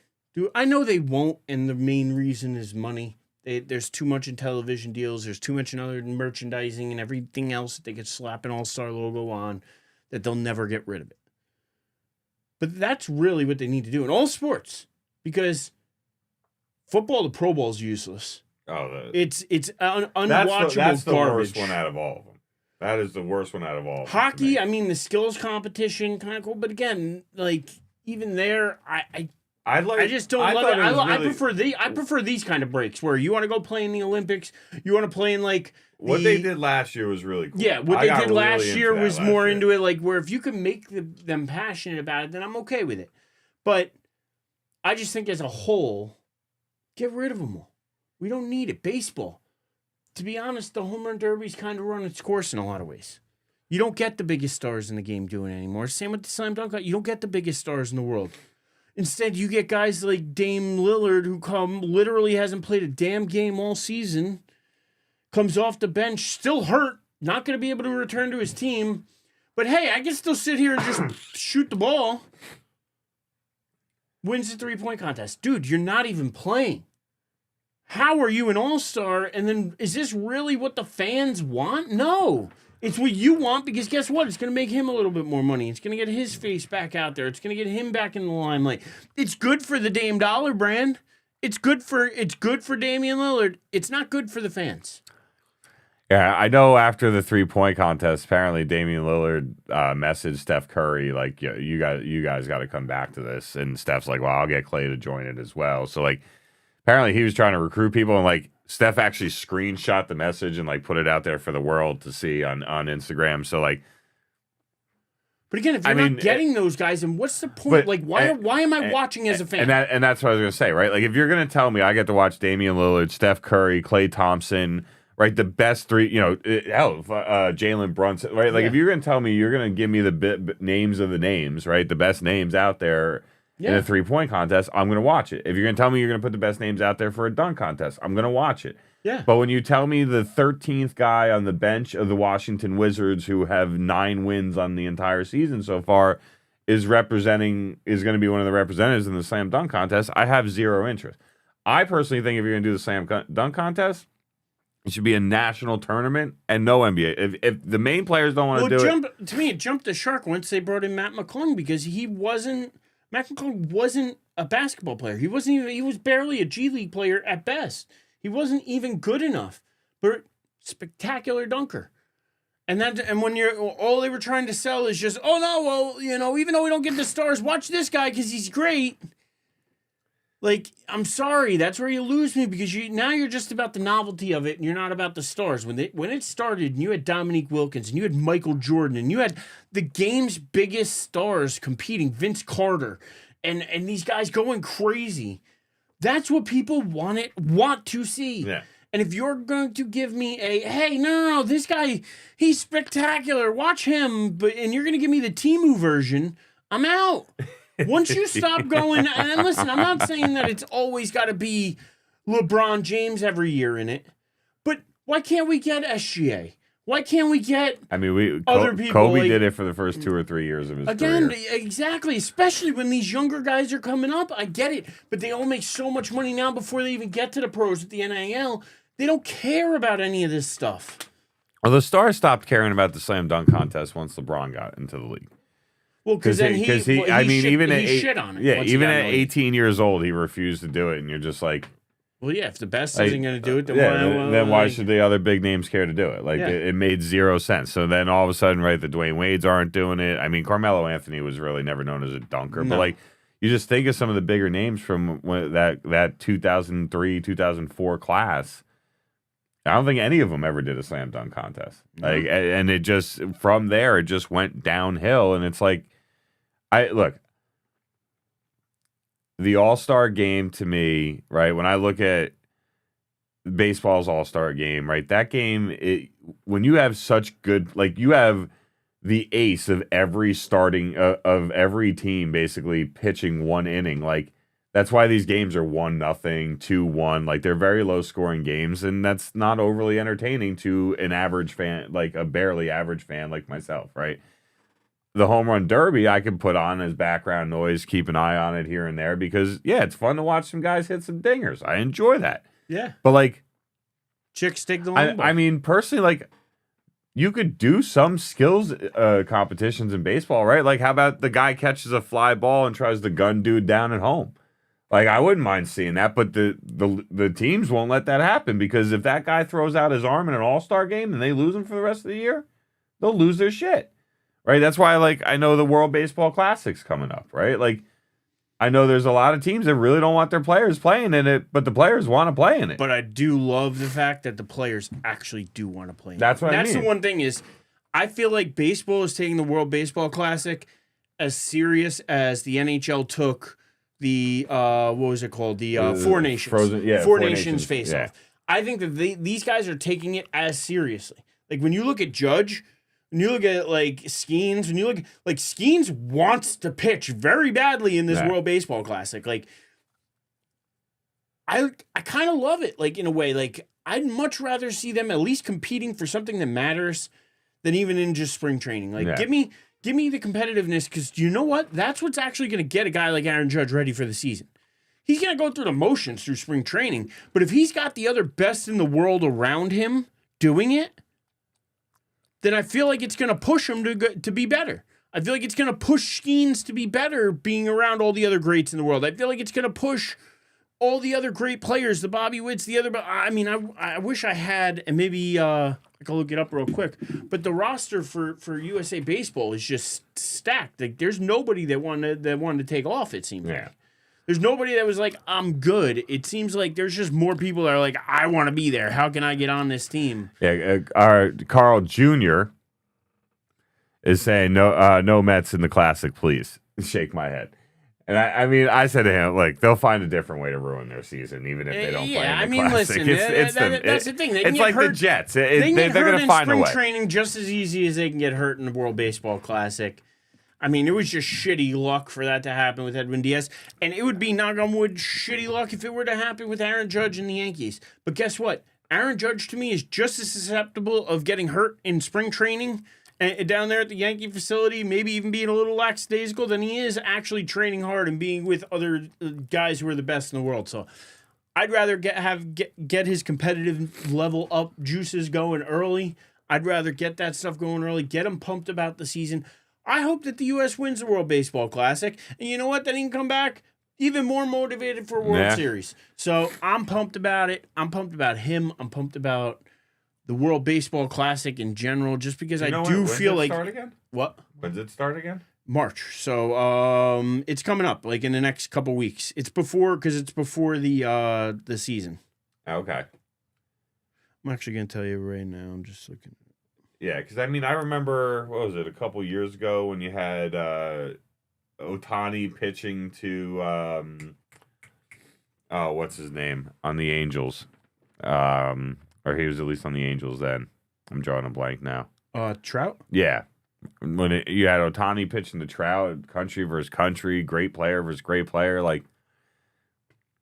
I know they won't, and the main reason is money. There's too much in television deals. There's too much in other merchandising and everything else that they could slap an All-Star logo on that they'll never get rid of it. But that's really what they need to do in all sports, because football, the Pro Bowl is useless. Oh, it's unwatchable that's the garbage. worst one out of all of them. That is the worst one out of all of them. Hockey, I mean, the skills competition, kind of cool. But again, like, even there, I just don't love it. I prefer these kind of breaks where you want to go play in the Olympics. You want to play in, like, what they did last year was really cool. Yeah, what they did last year was more into it, like, where if you can make them passionate about it, then I'm okay with it. But I just think as a whole, get rid of them all. We don't need it. Baseball, to be honest, the home run derby's kind of run its course in a lot of ways. You don't get the biggest stars in the game doing it anymore. Same with the slam dunk. You don't get the biggest stars in the world. Instead, you get guys like Dame Lillard, who literally hasn't played a damn game all season, comes off the bench, still hurt, not going to be able to return to his team. But hey, I can still sit here and just shoot the ball. Wins the 3-point contest. Dude, you're not even playing. How are you an all-star? And then, is this really what the fans want? No. It's what you want, because guess what? It's going to make him a little bit more money. It's going to get his face back out there. It's going to get him back in the limelight. It's good for the Dame Dollar brand. It's good for Damian Lillard. It's not good for the fans. Yeah, I know after the 3-point contest, apparently Damian Lillard messaged Steph Curry, like, you guys got to come back to this. And Steph's like, well, I'll get Clay to join it as well. So, like, apparently he was trying to recruit people, and, like, Steph actually screenshot the message and, like, put it out there for the world to see on Instagram. So, like, but again, if you're not getting those guys, then what's the point? Like, why am I watching as a fan? And that's what I was gonna say, right? Like, if you're gonna tell me I get to watch Damian Lillard, Steph Curry, Klay Thompson, right, the best three, Jalen Brunson, right? Like, if you're gonna tell me you're gonna give me the names of the names, right, the best names out there. In a 3-point contest, I'm going to watch it. If you're going to tell me you're going to put the best names out there for a dunk contest, I'm going to watch it. Yeah. But when you tell me the 13th guy on the bench of the Washington Wizards, who have 9 wins on the entire season so far, is going to be one of the representatives in the slam dunk contest, I have zero interest. I personally think if you're going to do the slam dunk contest, it should be a national tournament and no NBA. If the main players don't want to do it. To me, it jumped the shark once they brought in Matt McClung, because Matt McClung wasn't a basketball player. He was barely a G League player at best. He wasn't even good enough, but spectacular dunker. And when all they were trying to sell is just, oh no, well, even though we don't get the stars, watch this guy because he's great. Like, I'm sorry, that's where you lose me, because now you're just about the novelty of it, and you're not about the stars. When it started, and you had Dominique Wilkins, and you had Michael Jordan, and you had the game's biggest stars competing, Vince Carter, and these guys going crazy. That's what people want to see. Yeah. And if you're going to give me hey, no, this guy, he's spectacular, watch him, and you're going to give me the Temu version, I'm out. Once you stop going, and listen, I'm not saying that it's always got to be LeBron James every year in it, but why can't we get SGA? Why can't we get other people? Kobe did it for the first 2 or 3 years of his career. Exactly, especially when these younger guys are coming up. I get it, but they all make so much money now before they even get to the pros at the NIL. They don't care about any of this stuff. Well, the Stars stopped caring about the slam dunk contest once LeBron got into the league. Well, because then he shit on it. Yeah, even at 18 years old, he refused to do it, and you're just like, well, yeah, if the best isn't going to do it, then why should the other big names care to do it? Like, it made zero sense. So then all of a sudden, right, the Dwayne Wades aren't doing it. I mean, Carmelo Anthony was really never known as a dunker, but like, you just think of some of the bigger names from that 2003, 2004 class. I don't think any of them ever did a slam dunk contest. Like, and it just from there, it just went downhill. And it's like, the All-Star game to me, right? When I look at baseball's All-Star game, right? That game, when you have such good, like you have the ace of every starting of every team basically pitching one inning, like that's why these games are 1-0, 2-1. Like they're very low scoring games, and that's not overly entertaining to an average fan, like a barely average fan like myself, right? The home run derby I can put on as background noise, keep an eye on it here and there because it's fun to watch some guys hit some dingers. I enjoy that. Yeah. But like chicks take the long ball. I mean, personally, like you could do some skills competitions in baseball, right? Like how about the guy catches a fly ball and tries to gun dude down at home? Like I wouldn't mind seeing that, but the teams won't let that happen because if that guy throws out his arm in an All-Star game and they lose him for the rest of the year, they'll lose their shit. Right, that's why like I know the World Baseball Classic's coming up, right? Like I know there's a lot of teams that really don't want their players playing in it, but the players want to play in it. But I do love the fact that the players actually do want to play in it. That's what I mean. That's the one thing is I feel like baseball is taking the World Baseball Classic as serious as the NHL took the what was it called? The Four Nations. Four Nations face-off. I think that these guys are taking it as seriously. Like when you look at Judge, when you look at like Skeens, when you look like Skeens wants to pitch very badly in this World Baseball Classic. Like I kind of love it. Like in a way, like I'd much rather see them at least competing for something that matters than even in just spring training. Like give me the competitiveness because you know what? That's what's actually going to get a guy like Aaron Judge ready for the season. He's going to go through the motions through spring training, but if he's got the other best in the world around him doing it, then I feel like it's going to push him to be better. I feel like it's going to push Skeens to be better being around all the other greats in the world. I feel like it's going to push all the other great players, the Bobby Witts, the other... I mean, I wish I had, and maybe I can look it up real quick, but the roster for USA Baseball is just stacked. Like, there's nobody that wanted to take off, it seems like. There's nobody that was like, I'm good. It seems like there's just more people that are like, I want to be there. How can I get on this team? Yeah, our Carl Jr. is saying, no Mets in the Classic, please. Shake my head. And I mean, I said to him, like, they'll find a different way to ruin their season, even if they don't play in the Classic. Listen, that's the thing. It's like the Jets. They're going to find a way. Spring training just as easy as they can get hurt in the World Baseball Classic. I mean, it was just shitty luck for that to happen with Edwin Diaz. And it would be, knock on wood, shitty luck if it were to happen with Aaron Judge and the Yankees. But guess what? Aaron Judge, to me, is just as susceptible of getting hurt in spring training and down there at the Yankee facility, maybe even being a little lackadaisical, than he is actually training hard and being with other guys who are the best in the world. So I'd rather get his competitive level up juices going early. I'd rather get that stuff going early, get him pumped about the season. I hope that the U.S. wins the World Baseball Classic. And you know what? Then he can come back even more motivated for a World Series. So I'm pumped about it. I'm pumped about him. I'm pumped about the World Baseball Classic in general, just because I do feel like... When does it start again? What? When does it start again? March. So it's coming up, like in the next couple weeks. It's before the season. Okay. I'm actually going to tell you right now. I'm just looking... Yeah, because I mean, I remember, what was it, a couple years ago when you had Ohtani pitching to, what's his name, on the Angels. Or he was at least on the Angels then. I'm drawing a blank now. Trout? Yeah. When you had Ohtani pitching to Trout, country versus country, great player versus great player, like,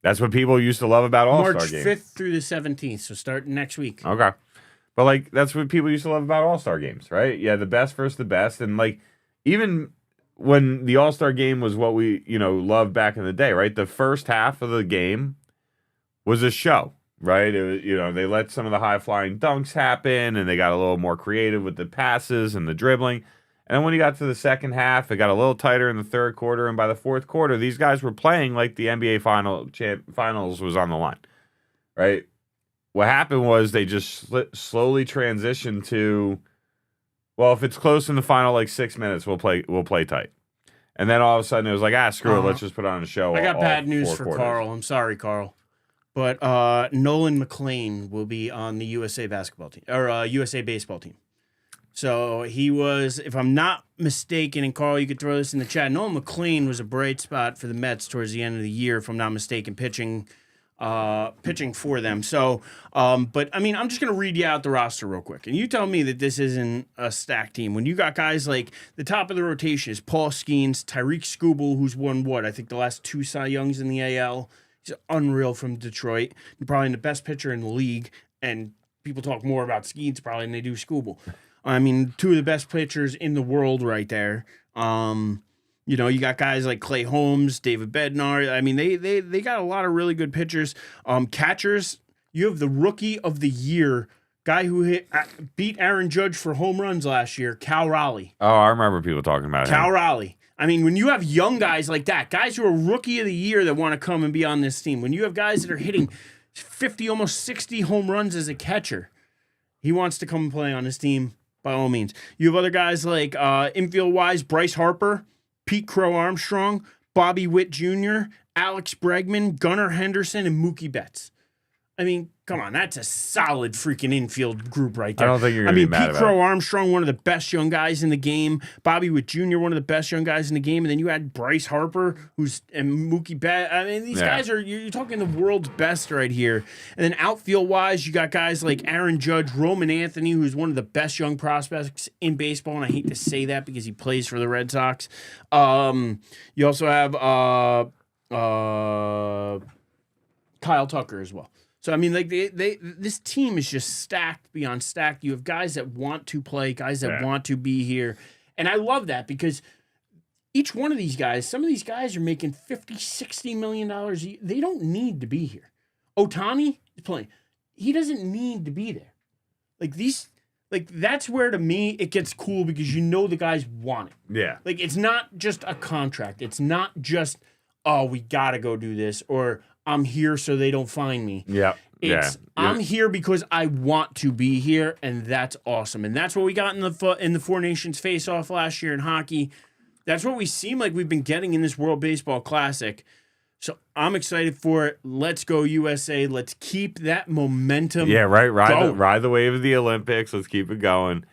that's what people used to love about All-Star games. March 5th through the 17th, so starting next week. Okay. But, like, that's what people used to love about All-Star games, right? Yeah, the best versus the best. And, like, even when the All-Star game was what we, loved back in the day, right? The first half of the game was a show. right? It was, they let some of the high-flying dunks happen, and they got a little more creative with the passes and the dribbling. And then when you got to the second half, it got a little tighter in the third quarter, and by the fourth quarter, these guys were playing like the NBA Finals was on the line, right? What happened was they just slowly transitioned to, well, if it's close in the final like 6 minutes, we'll play tight. And then all of a sudden it was like, screw it, let's just put on a show. I got bad news for quarters. Carl. I'm sorry, Carl. But Nolan McLean will be on the USA basketball team or USA baseball team. So he was, if I'm not mistaken, and Carl, you could throw this in the chat, Nolan McLean was a bright spot for the Mets towards the end of the year, if I'm not mistaken, pitching for them. So, but I mean, I'm just going to read you out the roster real quick. And you tell me that this isn't a stacked team. When you got guys like the top of the rotation is Paul Skeens, Tyreek Skubal, who's won I think the last 2 Cy Youngs in the AL. He's unreal from Detroit. Probably the best pitcher in the league. And people talk more about Skeens probably than they do Skubal. I mean, 2 of the best pitchers in the world right there. You got guys like Clay Holmes, David Bednar. I mean, they got a lot of really good pitchers. Catchers, you have the rookie of the year, guy who beat Aaron Judge for home runs last year, Cal Raleigh. Oh, I remember people talking about Cal him. Raleigh. I mean, when you have young guys like that, guys who are rookie of the year that want to come and be on this team, when you have guys that are hitting 50, almost 60 home runs as a catcher, he wants to come and play on this team by all means. You have other guys like infield-wise, Bryce Harper, Pete Crow Armstrong, Bobby Witt Jr., Alex Bregman, Gunnar Henderson, and Mookie Betts. I mean, come on, that's a solid freaking infield group right there. I don't think you're going to be mad about it. Pete Crow Armstrong, one of the best young guys in the game. Bobby Witt Jr., one of the best young guys in the game. And then you had Bryce Harper, and Mookie Betts. I mean, these guys are, you're talking the world's best right here. And then outfield-wise, you got guys like Aaron Judge, Roman Anthony, who's one of the best young prospects in baseball. And I hate to say that because he plays for the Red Sox. You also have Kyle Tucker as well. So, I mean, like this team is just stacked beyond stacked. You have guys that want to play, guys that want to be here. And I love that because each one of these guys, some of these guys are making $50, $60 million a year. They don't need to be here. Ohtani is playing. He doesn't need to be there. That's where, to me, it gets cool because you know the guys want it. Yeah. Like, it's not just a contract. It's not just, we got to go do this, or I'm here so they don't find me. Yeah. I'm here because I want to be here, and that's awesome. And that's what we got in the Four Nations face-off last year in hockey. That's what we seem like we've been getting in this World Baseball Classic. So I'm excited for it. Let's go USA. Let's keep that momentum. Yeah, right. Ride the wave of the Olympics. Let's keep it going.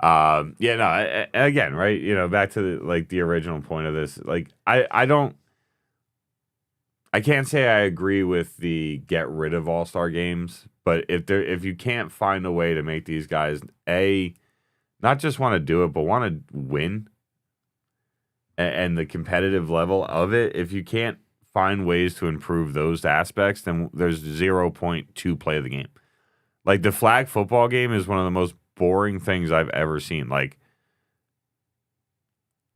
Again, right. Back to the original point of this. I can't say I agree with the get rid of all-star games, but if you can't find a way to make these guys not just want to do it, but want to win, and the competitive level of it, if you can't find ways to improve those aspects, then there's 0 point to play the game. Like the flag football game is one of the most boring things I've ever seen. Like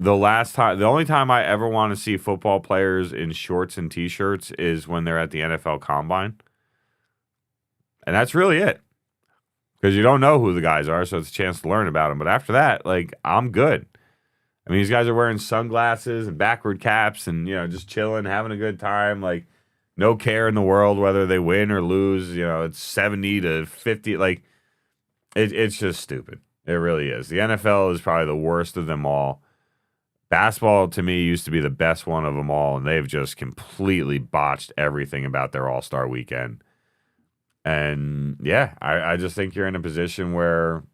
the only time I ever want to see football players in shorts and t-shirts is when they're at the NFL Combine. And that's really it. Because you don't know who the guys are, so it's a chance to learn about them. But after that, I'm good. I mean, these guys are wearing sunglasses and backward caps and, just chilling, having a good time. Like, no care in the world whether they win or lose. It's 70 to 50. It's just stupid. It really is. The NFL is probably the worst of them all. Basketball, to me, used to be the best one of them all, and they've just completely botched everything about their All-Star Weekend. And, I just think you're in a position where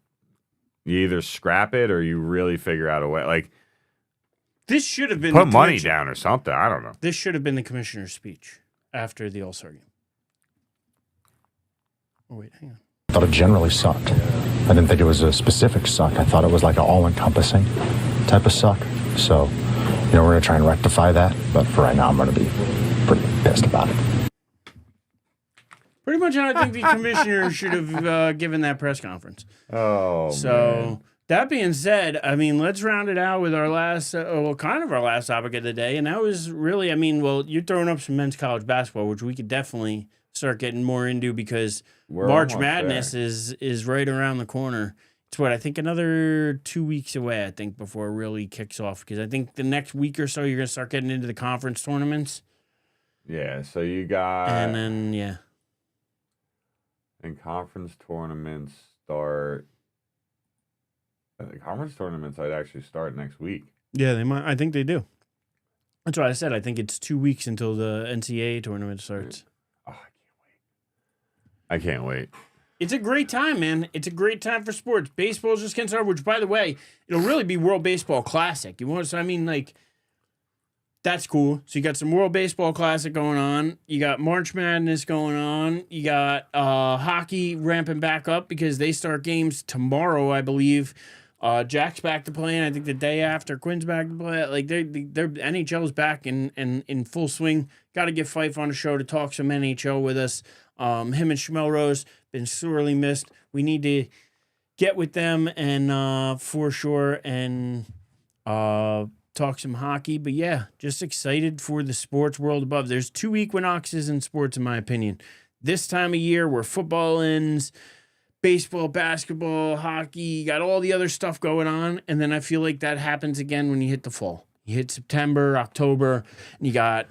you either scrap it or you really figure out a way. This should have been put money down or something. I don't know. This should have been the commissioner's speech after the All-Star game. Oh, wait, hang on. I thought it generally sucked. I didn't think it was a specific suck. I thought it was like an all-encompassing type of suck. So, we're going to try and rectify that. But for right now, I'm going to be pretty pissed about it. Pretty much how I think the commissioner should have given that press conference. Oh, so, man. That being said, I mean, let's round it out with our last, kind of our last topic of the day. And that was really, you're throwing up some men's college basketball, which we could definitely start getting more into because We're March almost Madness there. is right around the corner. It's what I think another 2 weeks away. I think before it really kicks off because I think the next week or so you're gonna start getting into the conference tournaments. Yeah, so you got And then and conference tournaments start. The conference tournaments I'd actually start next week. yeah, they might. I think they do. That's what I said. I think it's 2 weeks until the NCAA tournament starts. Oh, I can't wait. It's a great time, man. It's a great time for sports. Baseball's just getting started, which, by the way, it'll really be World Baseball Classic. You want? So I mean, like, that's cool. So you got some World Baseball Classic going on. You got March Madness going on. You got hockey ramping back up because they start games tomorrow, I believe. Jack's back to playing. I think the day after Quinn's back to play. Like they're NHL's back in full swing. Got to get Fife on the show to talk some NHL with us. Him and Schmelrose been sorely missed. We need to get with them and for sure and talk some hockey. But yeah, just excited for the sports world above. There's 2 equinoxes in sports, in my opinion. This time of year where football ends. Baseball, basketball, hockey, you got all the other stuff going on. And then I feel like that happens again when you hit the fall. You hit September, October, and you got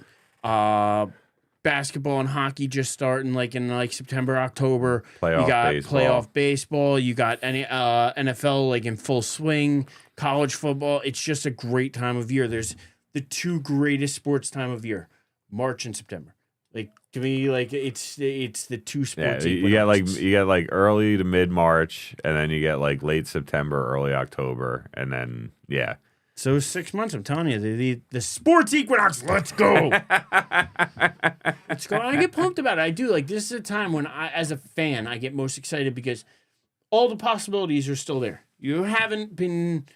basketball and hockey just starting like in like September, October. Playoff you got baseball. playoff baseball. You got any NFL like in full swing, college football. It's just a great time of year. There's the two greatest sports time of year, March and September. Like to me, like it's the two sports. Yeah, you get like early to mid March, and then you get like late September, early October, and then yeah. So 6 months. I'm telling you, the sports equinox. Let's go. Let's go. And I get pumped about it. I do. Like this is a time when I, as a fan, I get most excited because all the possibilities are still there. You haven't been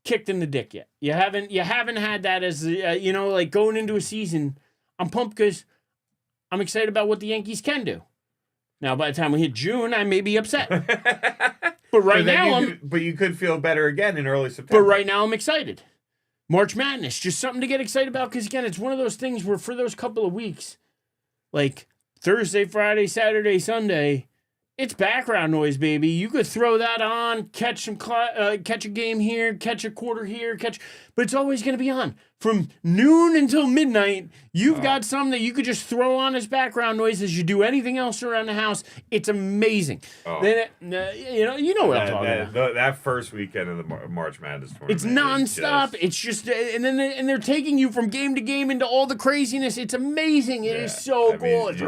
kicked in the dick yet. You haven't had that as like going into a season. I'm pumped because I'm excited about what the Yankees can do. Now, by the time we hit June, I may be upset. But right now, you could feel better again in early September. But right now, I'm excited. March Madness, just something to get excited about. Because again, it's one of those things where for those couple of weeks, like Thursday, Friday, Saturday, Sunday, it's background noise, baby. You could throw that on, catch a game here, catch a quarter here, but it's always going to be on from noon until midnight. You've got something that you could just throw on as background noise as you do anything else around the house. It's amazing. Then you know what I'm talking about. That first weekend of the March Madness tournament, it's nonstop. It's just and they're taking you from game to game into all the craziness. It's amazing. It is so good.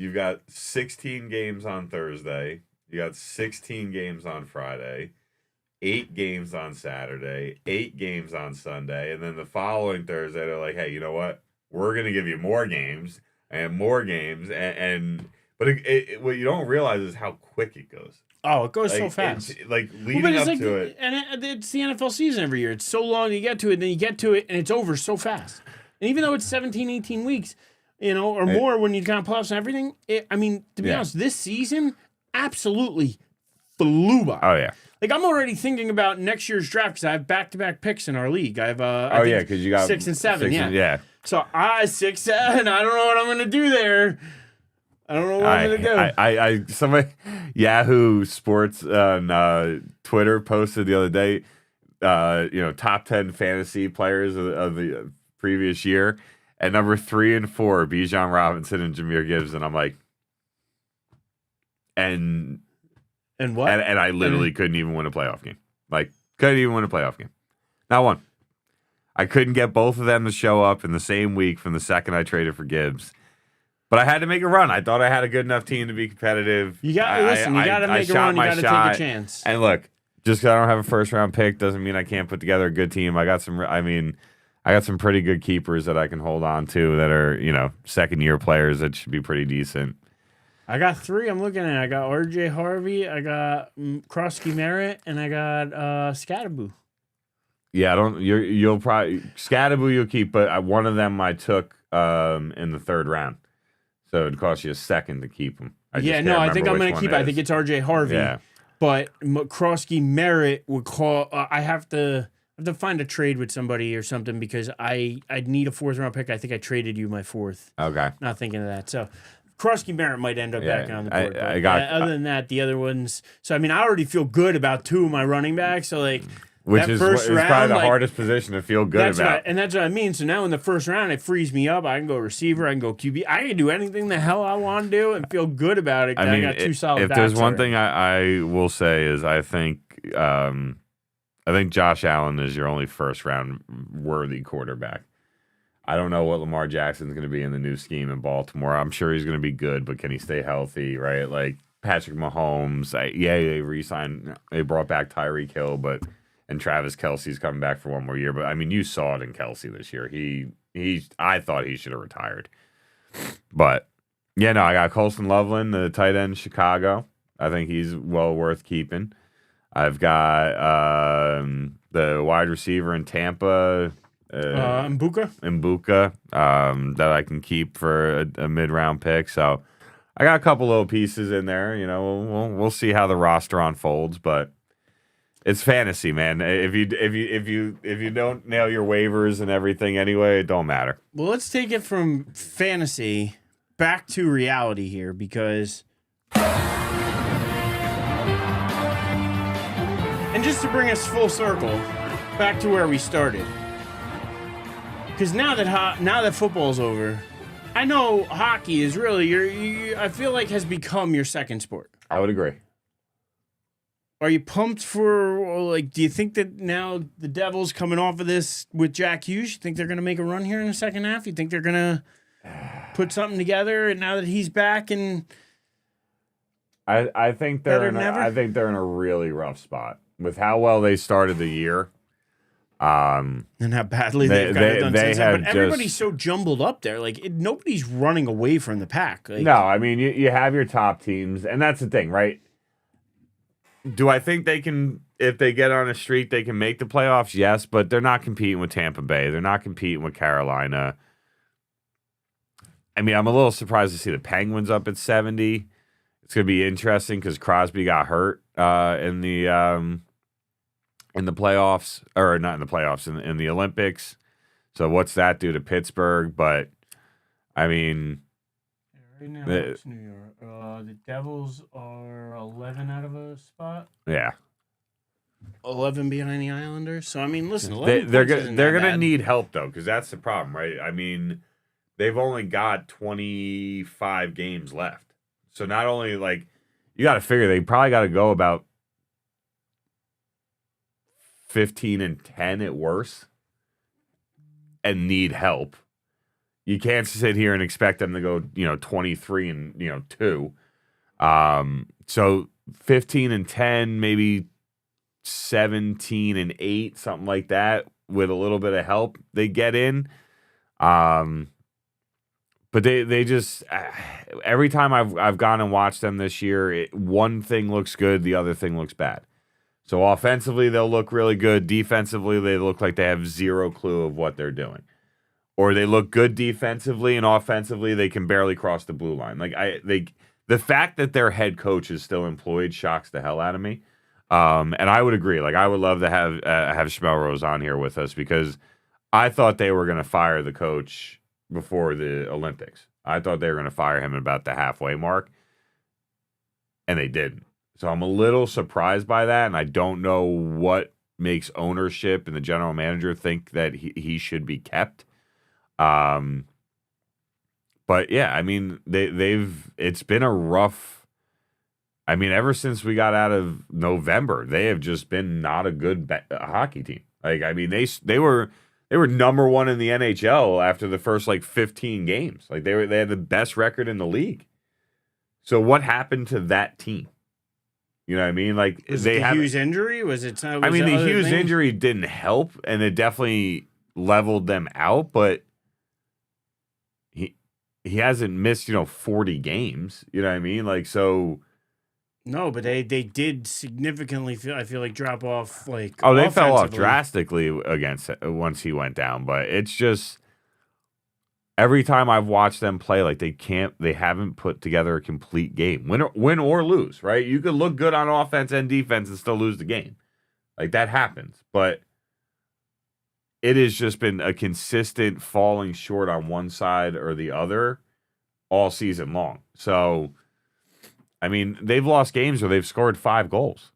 You've got 16 games on Thursday. You got 16 games on Friday, 8 games on Saturday, 8 games on Sunday, and then the following Thursday they're like, "Hey, you know what? We're gonna give you more games and more games." But what you don't realize is how quick it goes. Oh, it goes so fast. Leading up to it, and it's the NFL season every year. It's so long to get to it, and then you get to it, and it's over so fast. And even though it's 17, 18 weeks. Or more when you count playoffs and everything. To be honest, this season absolutely flew by. Oh, yeah. Like, I'm already thinking about next year's draft because I have back-to-back picks in our league. I have, because you got 6 and 7, yeah. So, 6, 7, I don't know what I'm going to do there. I don't know what I'm going to do. Somebody, Yahoo Sports on Twitter posted the other day, top 10 fantasy players of the previous year. At number 3 and 4, Bijan Robinson and Jahmyr Gibbs, and I'm like, and what? And I literally couldn't even win a playoff game. Like, couldn't even win a playoff game. Not one. I couldn't get both of them to show up in the same week from the second I traded for Gibbs. But I had to make a run. I thought I had a good enough team to be competitive. You got to make a run. You got to take a chance. And look, just because I don't have a first round pick doesn't mean I can't put together a good team. I got some pretty good keepers that I can hold on to that are, second year players that should be pretty decent. I got 3 I'm looking at. I got RJ Harvey, I got Krosky Merritt, and I got Scatterboo. Yeah, you'll probably Scatterboo you'll keep, but one of them I took in the 3rd round. So it'd cost you a second to keep them. I think I'm going to keep it. I think it's RJ Harvey. Yeah. But Krosky Merritt would call I have to have to find a trade with somebody or something because I'd need a 4th-round pick. I think I traded you my 4th. Okay. Not thinking of that. So Krusky Barrett might end up back on the board. I got. Other than that, the other ones. So I mean, I already feel good about 2 of my running backs. So like, Which that is first round, probably the like, hardest position to feel good about. And that's what I mean. So now in the first round, it frees me up. I can go receiver. I can go QB. I can do anything the hell I want to do and feel good about it. I mean, I got 2 solid if backs there's one already. thing I will say is I think Josh Allen is your only first round worthy quarterback. I don't know what Lamar Jackson's going to be in the new scheme in Baltimore. I'm sure he's going to be good, but can he stay healthy, right? Like Patrick Mahomes, they re-signed, they brought back Tyreek Hill, and Travis Kelce's coming back for one more year. But I mean, you saw it in Kelce this year. I thought he should have retired. But yeah, no, I got Colston Loveland, the tight end in Chicago. I think he's well worth keeping. I've got the wide receiver in Tampa, Mbuka, that I can keep for a mid-round pick. So I got a couple little pieces in there. You know, we'll see how the roster unfolds, but it's fantasy, man. If you don't nail your waivers and everything anyway, it don't matter. Well, let's take it from fantasy back to reality here because. And just to bring us full circle, back to where we started. Because now that football's over, I know hockey is really I feel like has become your second sport. I would agree. Are you pumped for, like, do you think that now the Devils coming off of this with Jack Hughes, you think they're going to make a run here in the second half? You think they're going to put something together and now that he's back and I think they're in a really rough spot with how well they started the year. And how badly they've done since then. But everybody's so jumbled up there. Like, nobody's running away from the pack. Like, no, I mean, you have your top teams, and that's the thing, right? Do I think they can, if they get on a streak, they can make the playoffs? Yes, but they're not competing with Tampa Bay. They're not competing with Carolina. I mean, I'm a little surprised to see the Penguins up at 70. It's going to be interesting because Crosby got hurt in the playoffs, or not in the playoffs, in the Olympics. So what's that do to Pittsburgh? But I mean, right now it's New York. The Devils are 11 out of a spot. Yeah, 11 behind the Islanders. So I mean, listen, they're gonna need help though, because that's the problem, right? I mean, they've only got 25 games left. So not only, like, you got to figure they probably got to go about 15-10 at worst and need help. You can't sit here and expect them to go, 23-2. So 15-10, maybe 17-8, something like that, with a little bit of help, they get in. But they just, every time I've gone and watched them this year, one thing looks good, the other thing looks bad. So offensively, they'll look really good. Defensively, they look like they have zero clue of what they're doing. Or they look good defensively, and offensively, they can barely cross the blue line. Like the fact that their head coach is still employed shocks the hell out of me. And I would agree. Like, I would love to have Schmelrose on here with us, because I thought they were going to fire the coach before the Olympics. I thought they were going to fire him at about the halfway mark, and they didn't. So I'm a little surprised by that, and I don't know what makes ownership and the general manager think that he should be kept. But yeah, I mean, it's been a rough. I mean, ever since we got out of November, they have just been not a good hockey team. Like, I mean, they were number one in the NHL after the first 15 games. Like, they had the best record in the league. So what happened to that team? You know what I mean? Like, was it the Hughes injury? Was it? I mean, the Hughes injury didn't help, and it definitely leveled them out. But he hasn't missed 40 games. You know what I mean? Like, so. No, but they did significantly I feel like drop off they fell off drastically once he went down, but it's just every time I've watched them play, like, they haven't put together a complete game. Win or lose, right? You could look good on offense and defense and still lose the game. Like, that happens. But it has just been a consistent falling short on one side or the other all season long. So, I mean, they've lost games where they've scored 5 goals.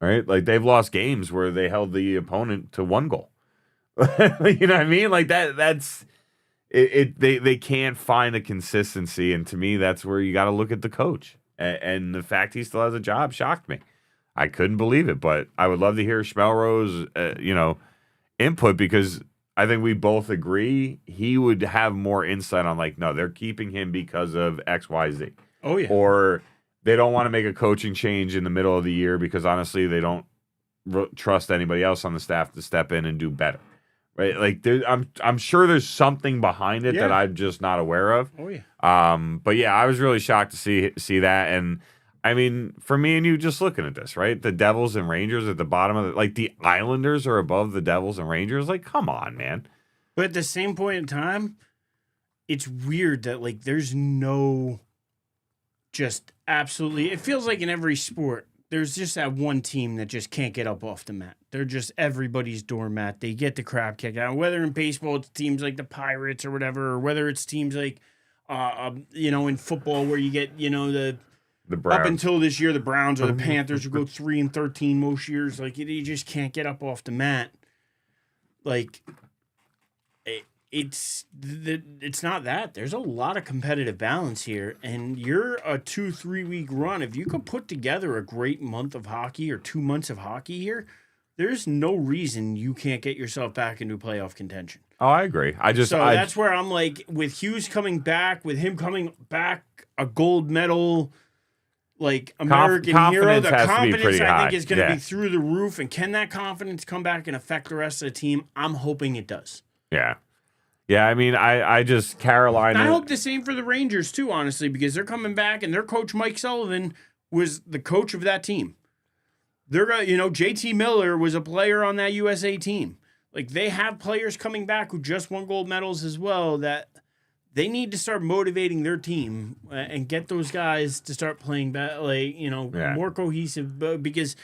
Right? Like, they've lost games where they held the opponent to 1 goal. You know what I mean? Like, that's it. They can't find a consistency. And to me, that's where you got to look at the coach. And the fact he still has a job shocked me. I couldn't believe it. But I would love to hear Schmelrose, input, because I think we both agree he would have more insight on, like, no, they're keeping him because of X, Y, Z. Oh, yeah. Or they don't want to make a coaching change in the middle of the year because, honestly, they don't trust anybody else on the staff to step in and do better. Right? Like, I'm sure there's something behind it that I'm just not aware of. Oh, yeah. But, yeah, I was really shocked to see that. And, I mean, for me and you just looking at this, right? The Devils and Rangers at the bottom of it. Like, the Islanders are above the Devils and Rangers. Like, come on, man. But at the same point in time, it's weird that, like, there's no just absolutely... It feels like in every sport, there's just that one team that just can't get up off the mat. They're just everybody's doormat. They get the crap kicked out. Whether in baseball, it's teams like the Pirates or whatever, or whether it's teams like, in football where you get, the Browns. Up until this year, the Browns or the Panthers who go 3-13 most years. Like, you just can't get up off the mat. Like, it's not that. There's a lot of competitive balance here, and you're a 2-3 week run. If you could put together a great month of hockey or 2 months of hockey here, there's no reason you can't get yourself back into playoff contention. Oh, I agree. That's where I'm like, with Hughes coming back, with him coming back, a gold medal, like American hero, the confidence I think is going to be through the roof. And can that confidence come back and affect the rest of the team? I'm hoping it does. Yeah. Yeah, I mean, I just, Carolina... I hope the same for the Rangers, too, honestly, because they're coming back, and their coach, Mike Sullivan, was the coach of that team. They're, JT Miller was a player on that USA team. Like, they have players coming back who just won gold medals as well that they need to start motivating their team and get those guys to start playing more cohesive. Because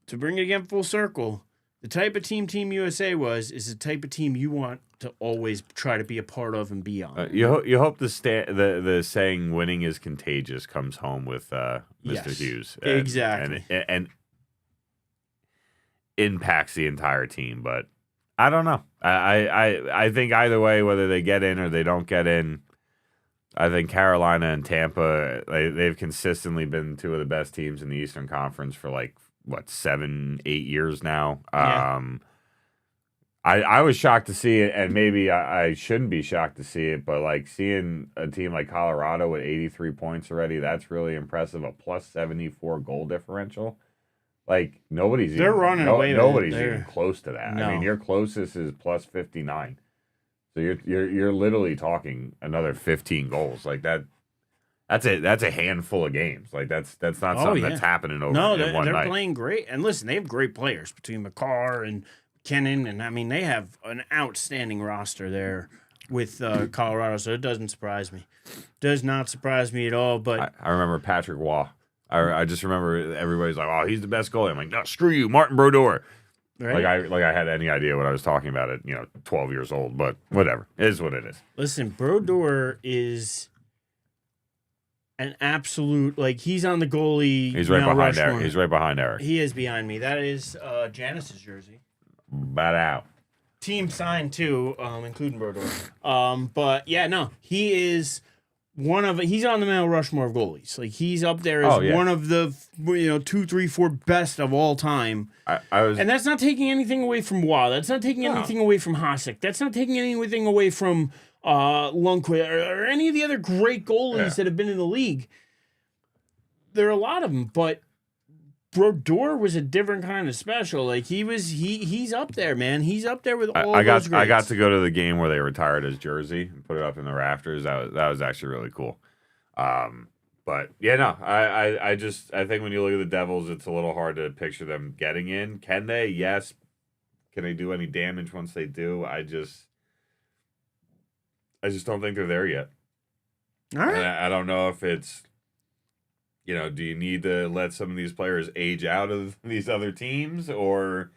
to bring it again full circle, the type of team Team USA is the type of team you want to always try to be a part of and be on. You hope the saying "winning is contagious" comes home with Mr. Hughes. Exactly, and impacts the entire team. But I don't know. I think either way, whether they get in or they don't get in, I think Carolina and Tampa, they've consistently been 2 of the best teams in the Eastern Conference for 7-8 years now. Yeah. I was shocked to see it, and maybe I shouldn't be shocked to see it, but seeing a team like Colorado with 83 points already, that's really impressive. A plus 74 goal differential. Nobody's running away. Nobody's even close to that. No. I mean, your closest is plus 59. So you're literally talking another 15 goals. That's a handful of games. That's not something that's happening over in one night. They're playing great. And listen, they have great players between McCarr and Kennan, and I mean they have an outstanding roster there with Colorado. So it doesn't surprise me. Does not surprise me at all. But I remember Patrick Waugh. I just remember everybody's like, "Oh, he's the best goalie." I'm like, "No, screw you, Martin Brodeur." Right? I had any idea what I was talking about at 12 years old, but whatever. It is what it is. Listen, Brodeur is an absolute, he's on the goalie. He's right behind Erich. He's right behind Erich. He is behind me. That is Janice's jersey. Bat out. Team signed too, including Brodeur. But yeah, no, he is he's on the Mount Rushmore of goalies. He's up there as one of the 2, 3, 4 best of all time. And that's not taking anything away from Waugh. That's not taking anything away from Hasek. That's not taking anything away from Lundqvist or any of the other great goalies that have been in the league. There are a lot of them, but Brodeur was a different kind of special. He's up there, man. He's up there with all those greats. I got to go to the game where they retired his jersey and put it up in the rafters. That was actually really cool. But yeah, no, I think when you look at the Devils, it's a little hard to picture them getting in. Can they? Yes. Can they do any damage once they do? I just don't think they're there yet. All right. And I don't know if it's, do you need to let some of these players age out of these other teams, or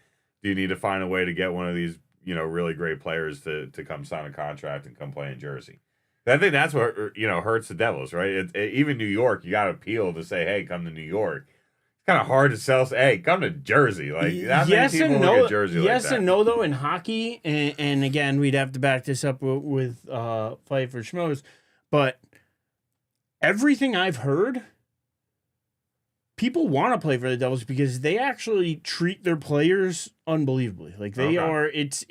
do you need to find a way to get one of these, really great players to come sign a contract and come play in Jersey? I think that's what hurts the Devils, right? Even New York, you got to appeal to say, hey, come to New York. It's kind of hard to sell. Hey, come to Jersey. Like that yes many people and no, look at Jersey yes like that. and no though in hockey, and again we'd have to back this up with Fight for Schmoes, but everything I've heard, people want to play for the Devils because they actually treat their players unbelievably. Like they are, it's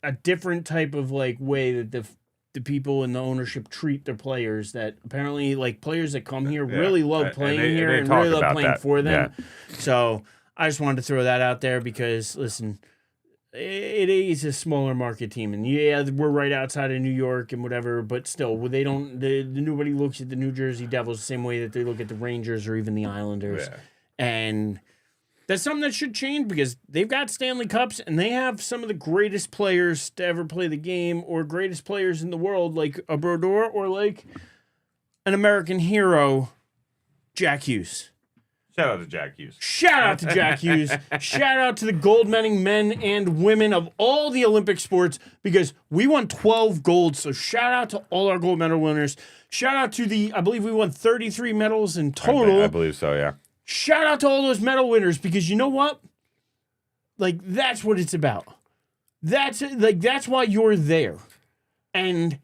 a different type of like way that the people in the ownership treat their players, that apparently like players that come here really love playing here and really love playing for them. Yeah. So I just wanted to throw that out there because listen, it is a smaller market team, and yeah, we're right outside of New York and whatever, but still, they don't. Nobody looks at the New Jersey Devils the same way that they look at the Rangers or even the Islanders, and that's something that should change because they've got Stanley Cups and they have some of the greatest players to ever play the game, or greatest players in the world, like a Brodeur or like an American hero, Jack Hughes. Shout out to Jack Hughes. Shout out to Jack Hughes. Shout out to the gold medal men and women of all the Olympic sports, because we won 12 golds. So shout out to all our gold medal winners. Shout out to I believe we won 33 medals in total. I believe so, yeah. Shout out to all those medal winners, because you know what? Like, that's what it's about. That's why you're there. And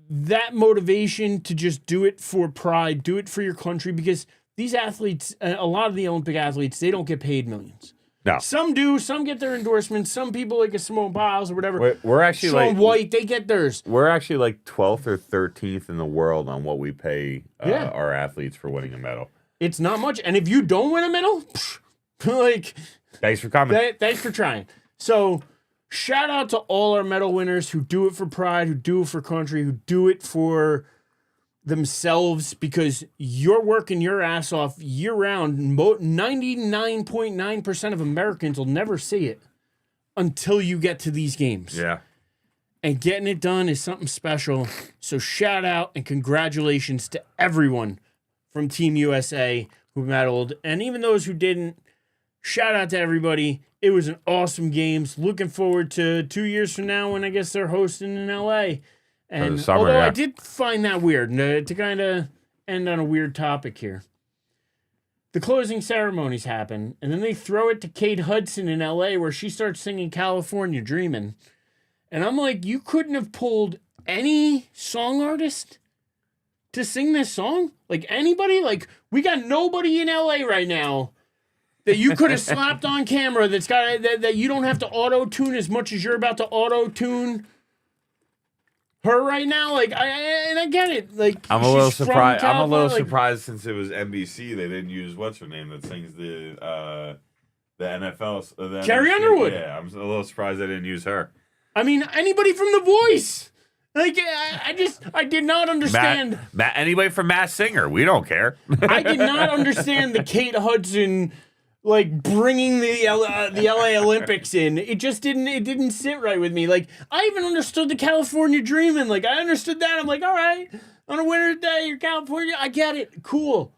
that motivation to just do it for pride, do it for your country, because these athletes, a lot of the Olympic athletes, they don't get paid millions. No. Some do. Some get their endorsements. Some people, like a Simone Biles or whatever. We're actually White, they get theirs. We're actually like 12th or 13th in the world on what we pay our athletes for winning a medal. It's not much. And if you don't win a medal, like... Thanks for coming. Thanks for trying. So, shout out to all our medal winners who do it for pride, who do it for country, who do it for themselves, because you're working your ass off year round. 99.9% of Americans will never see it until you get to these games. Yeah. And getting it done is something special. So shout out and congratulations to everyone from Team USA who medaled, and even those who didn't. Shout out to everybody. It was an awesome games. Looking forward to 2 years from now when I guess they're hosting in LA. And summer, although I did find that weird, to kind of end on a weird topic here. The closing ceremonies happen, and then they throw it to Kate Hudson in LA, where she starts singing California Dreamin'. And I'm like, you couldn't have pulled any song artist to sing this song? Like anybody? Like, we got nobody in LA right now that you could have slapped on camera that's got that you don't have to auto-tune as much as you're about to auto-tune her right now. Like, I get it. Like, I'm a little surprised. I'm a little surprised since it was NBC they didn't use what's her name that sings the NFL. The Carrie NBC. Underwood. Yeah, I'm a little surprised they didn't use her. I mean, anybody from The Voice. Like, I did not understand. Anybody from Masked Singer, we don't care. I did not understand the Kate Hudson, like, bringing the LA Olympics in. It just didn't sit right with me. Like, I even understood the California Dreamin'. Like, I understood that. I'm like, all right, on a winter's day, you're California. I get it. Cool.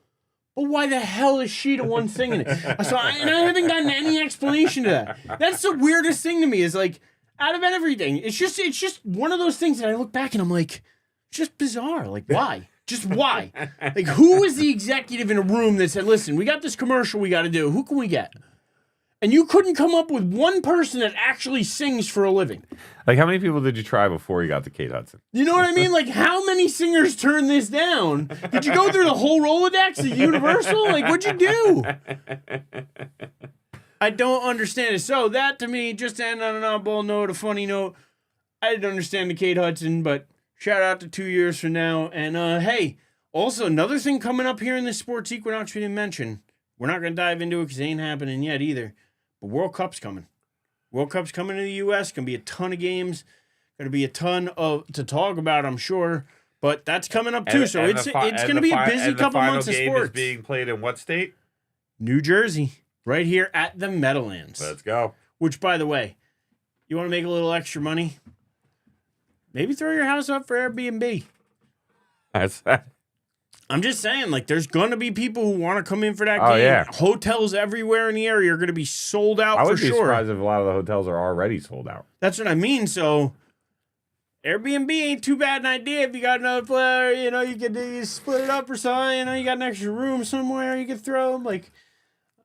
But why the hell is she the one singing it? So I haven't gotten any explanation to that. That's the weirdest thing to me, is like, out of everything, it's just one of those things that I look back and I'm like, it's just bizarre. Like, why? Just why? Like, who was the executive in a room that said, listen, we got this commercial we got to do. Who can we get? And you couldn't come up with one person that actually sings for a living. Like, how many people did you try before you got to Kate Hudson? You know what I mean? Like, how many singers turned this down? Did you go through the whole Rolodex of Universal? Like, what'd you do? I don't understand it. So that, to me, just to end on an oddball note, a funny note, I didn't understand the Kate Hudson, but shout out to 2 years from now. And, hey, also another thing coming up here in this sports equinox we didn't mention. We're not going to dive into it because it ain't happening yet either. But World Cup's coming. World Cup's coming to the U.S. Going to be a ton of games. Going to be a ton to talk about, I'm sure. But that's coming up too. So it's going to be a busy couple months of sports. The final game is being played in what state? New Jersey. Right here at the Meadowlands. Let's go. Which, by the way, you want to make a little extra money? Maybe throw your house up for Airbnb. That's I'm just saying, like, there's going to be people who want to come in for that Oh, game. yeah. Hotels everywhere in the area are going to be sold out I for would be sure. surprised if a lot of the hotels are already sold out. That's what I mean. So Airbnb ain't too bad an idea if you got another player. You know, you could split it up or something. You know, you got an extra room somewhere you could throw them. Like,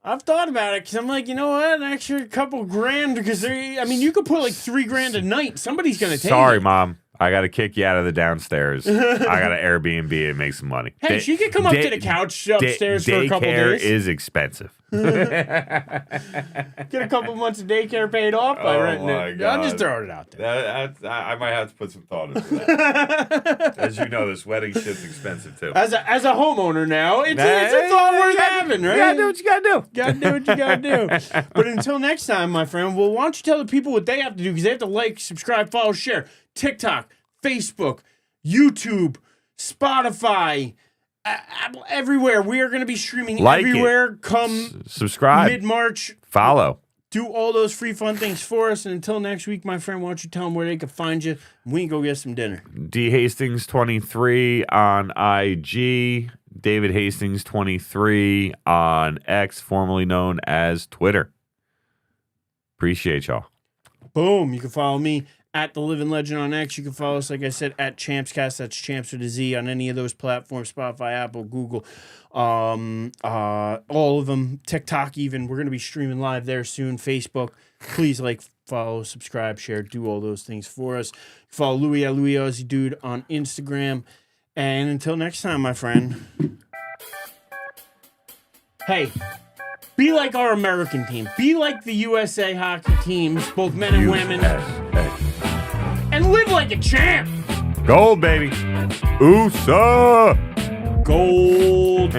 I've thought about it because I'm like, you know what, an extra couple grand because you could put like $3,000 a night. Somebody's going to take it. Sorry, Mom. I got to kick you out of the downstairs. I got to Airbnb and make some money. Hey, she could come up to the couch upstairs for a couple Daycare days. is expensive. Get a couple months of daycare paid off by renting my it. God. I'm just throwing it out there. I might have to put some thought into that. As you know, this wedding shit's expensive too. As a homeowner now, it's a thought worth having, right? You gotta do what you gotta do. Gotta do what you gotta do. But until next time, my friend, well, why don't you tell the people what they have to do? Because they have to like, subscribe, follow, share. TikTok, Facebook, YouTube, Spotify, Apple, everywhere. We are going to be streaming everywhere. Come subscribe, mid-March. follow. Do all those free fun things for us. And until next week, my friend, why don't you tell them where they can find you? We can go get some dinner. D Hastings 23 on IG. David Hastings 23 on X, formerly known as Twitter. Appreciate y'all. Boom. You can follow me at The Living Legend on X. You can follow us, like I said, at Champscast. That's Champs with a Z on any of those platforms, Spotify, Apple, Google, all of them, TikTok even. We're going to be streaming live there soon. Facebook. Please like, follow, subscribe, share, do all those things for us. Follow Louis at Louis Aussie Dude on Instagram. And until next time, my friend, hey, be like our American team. Be like the USA hockey teams, both men and women. And live like a champ. Gold, baby. USA. Gold.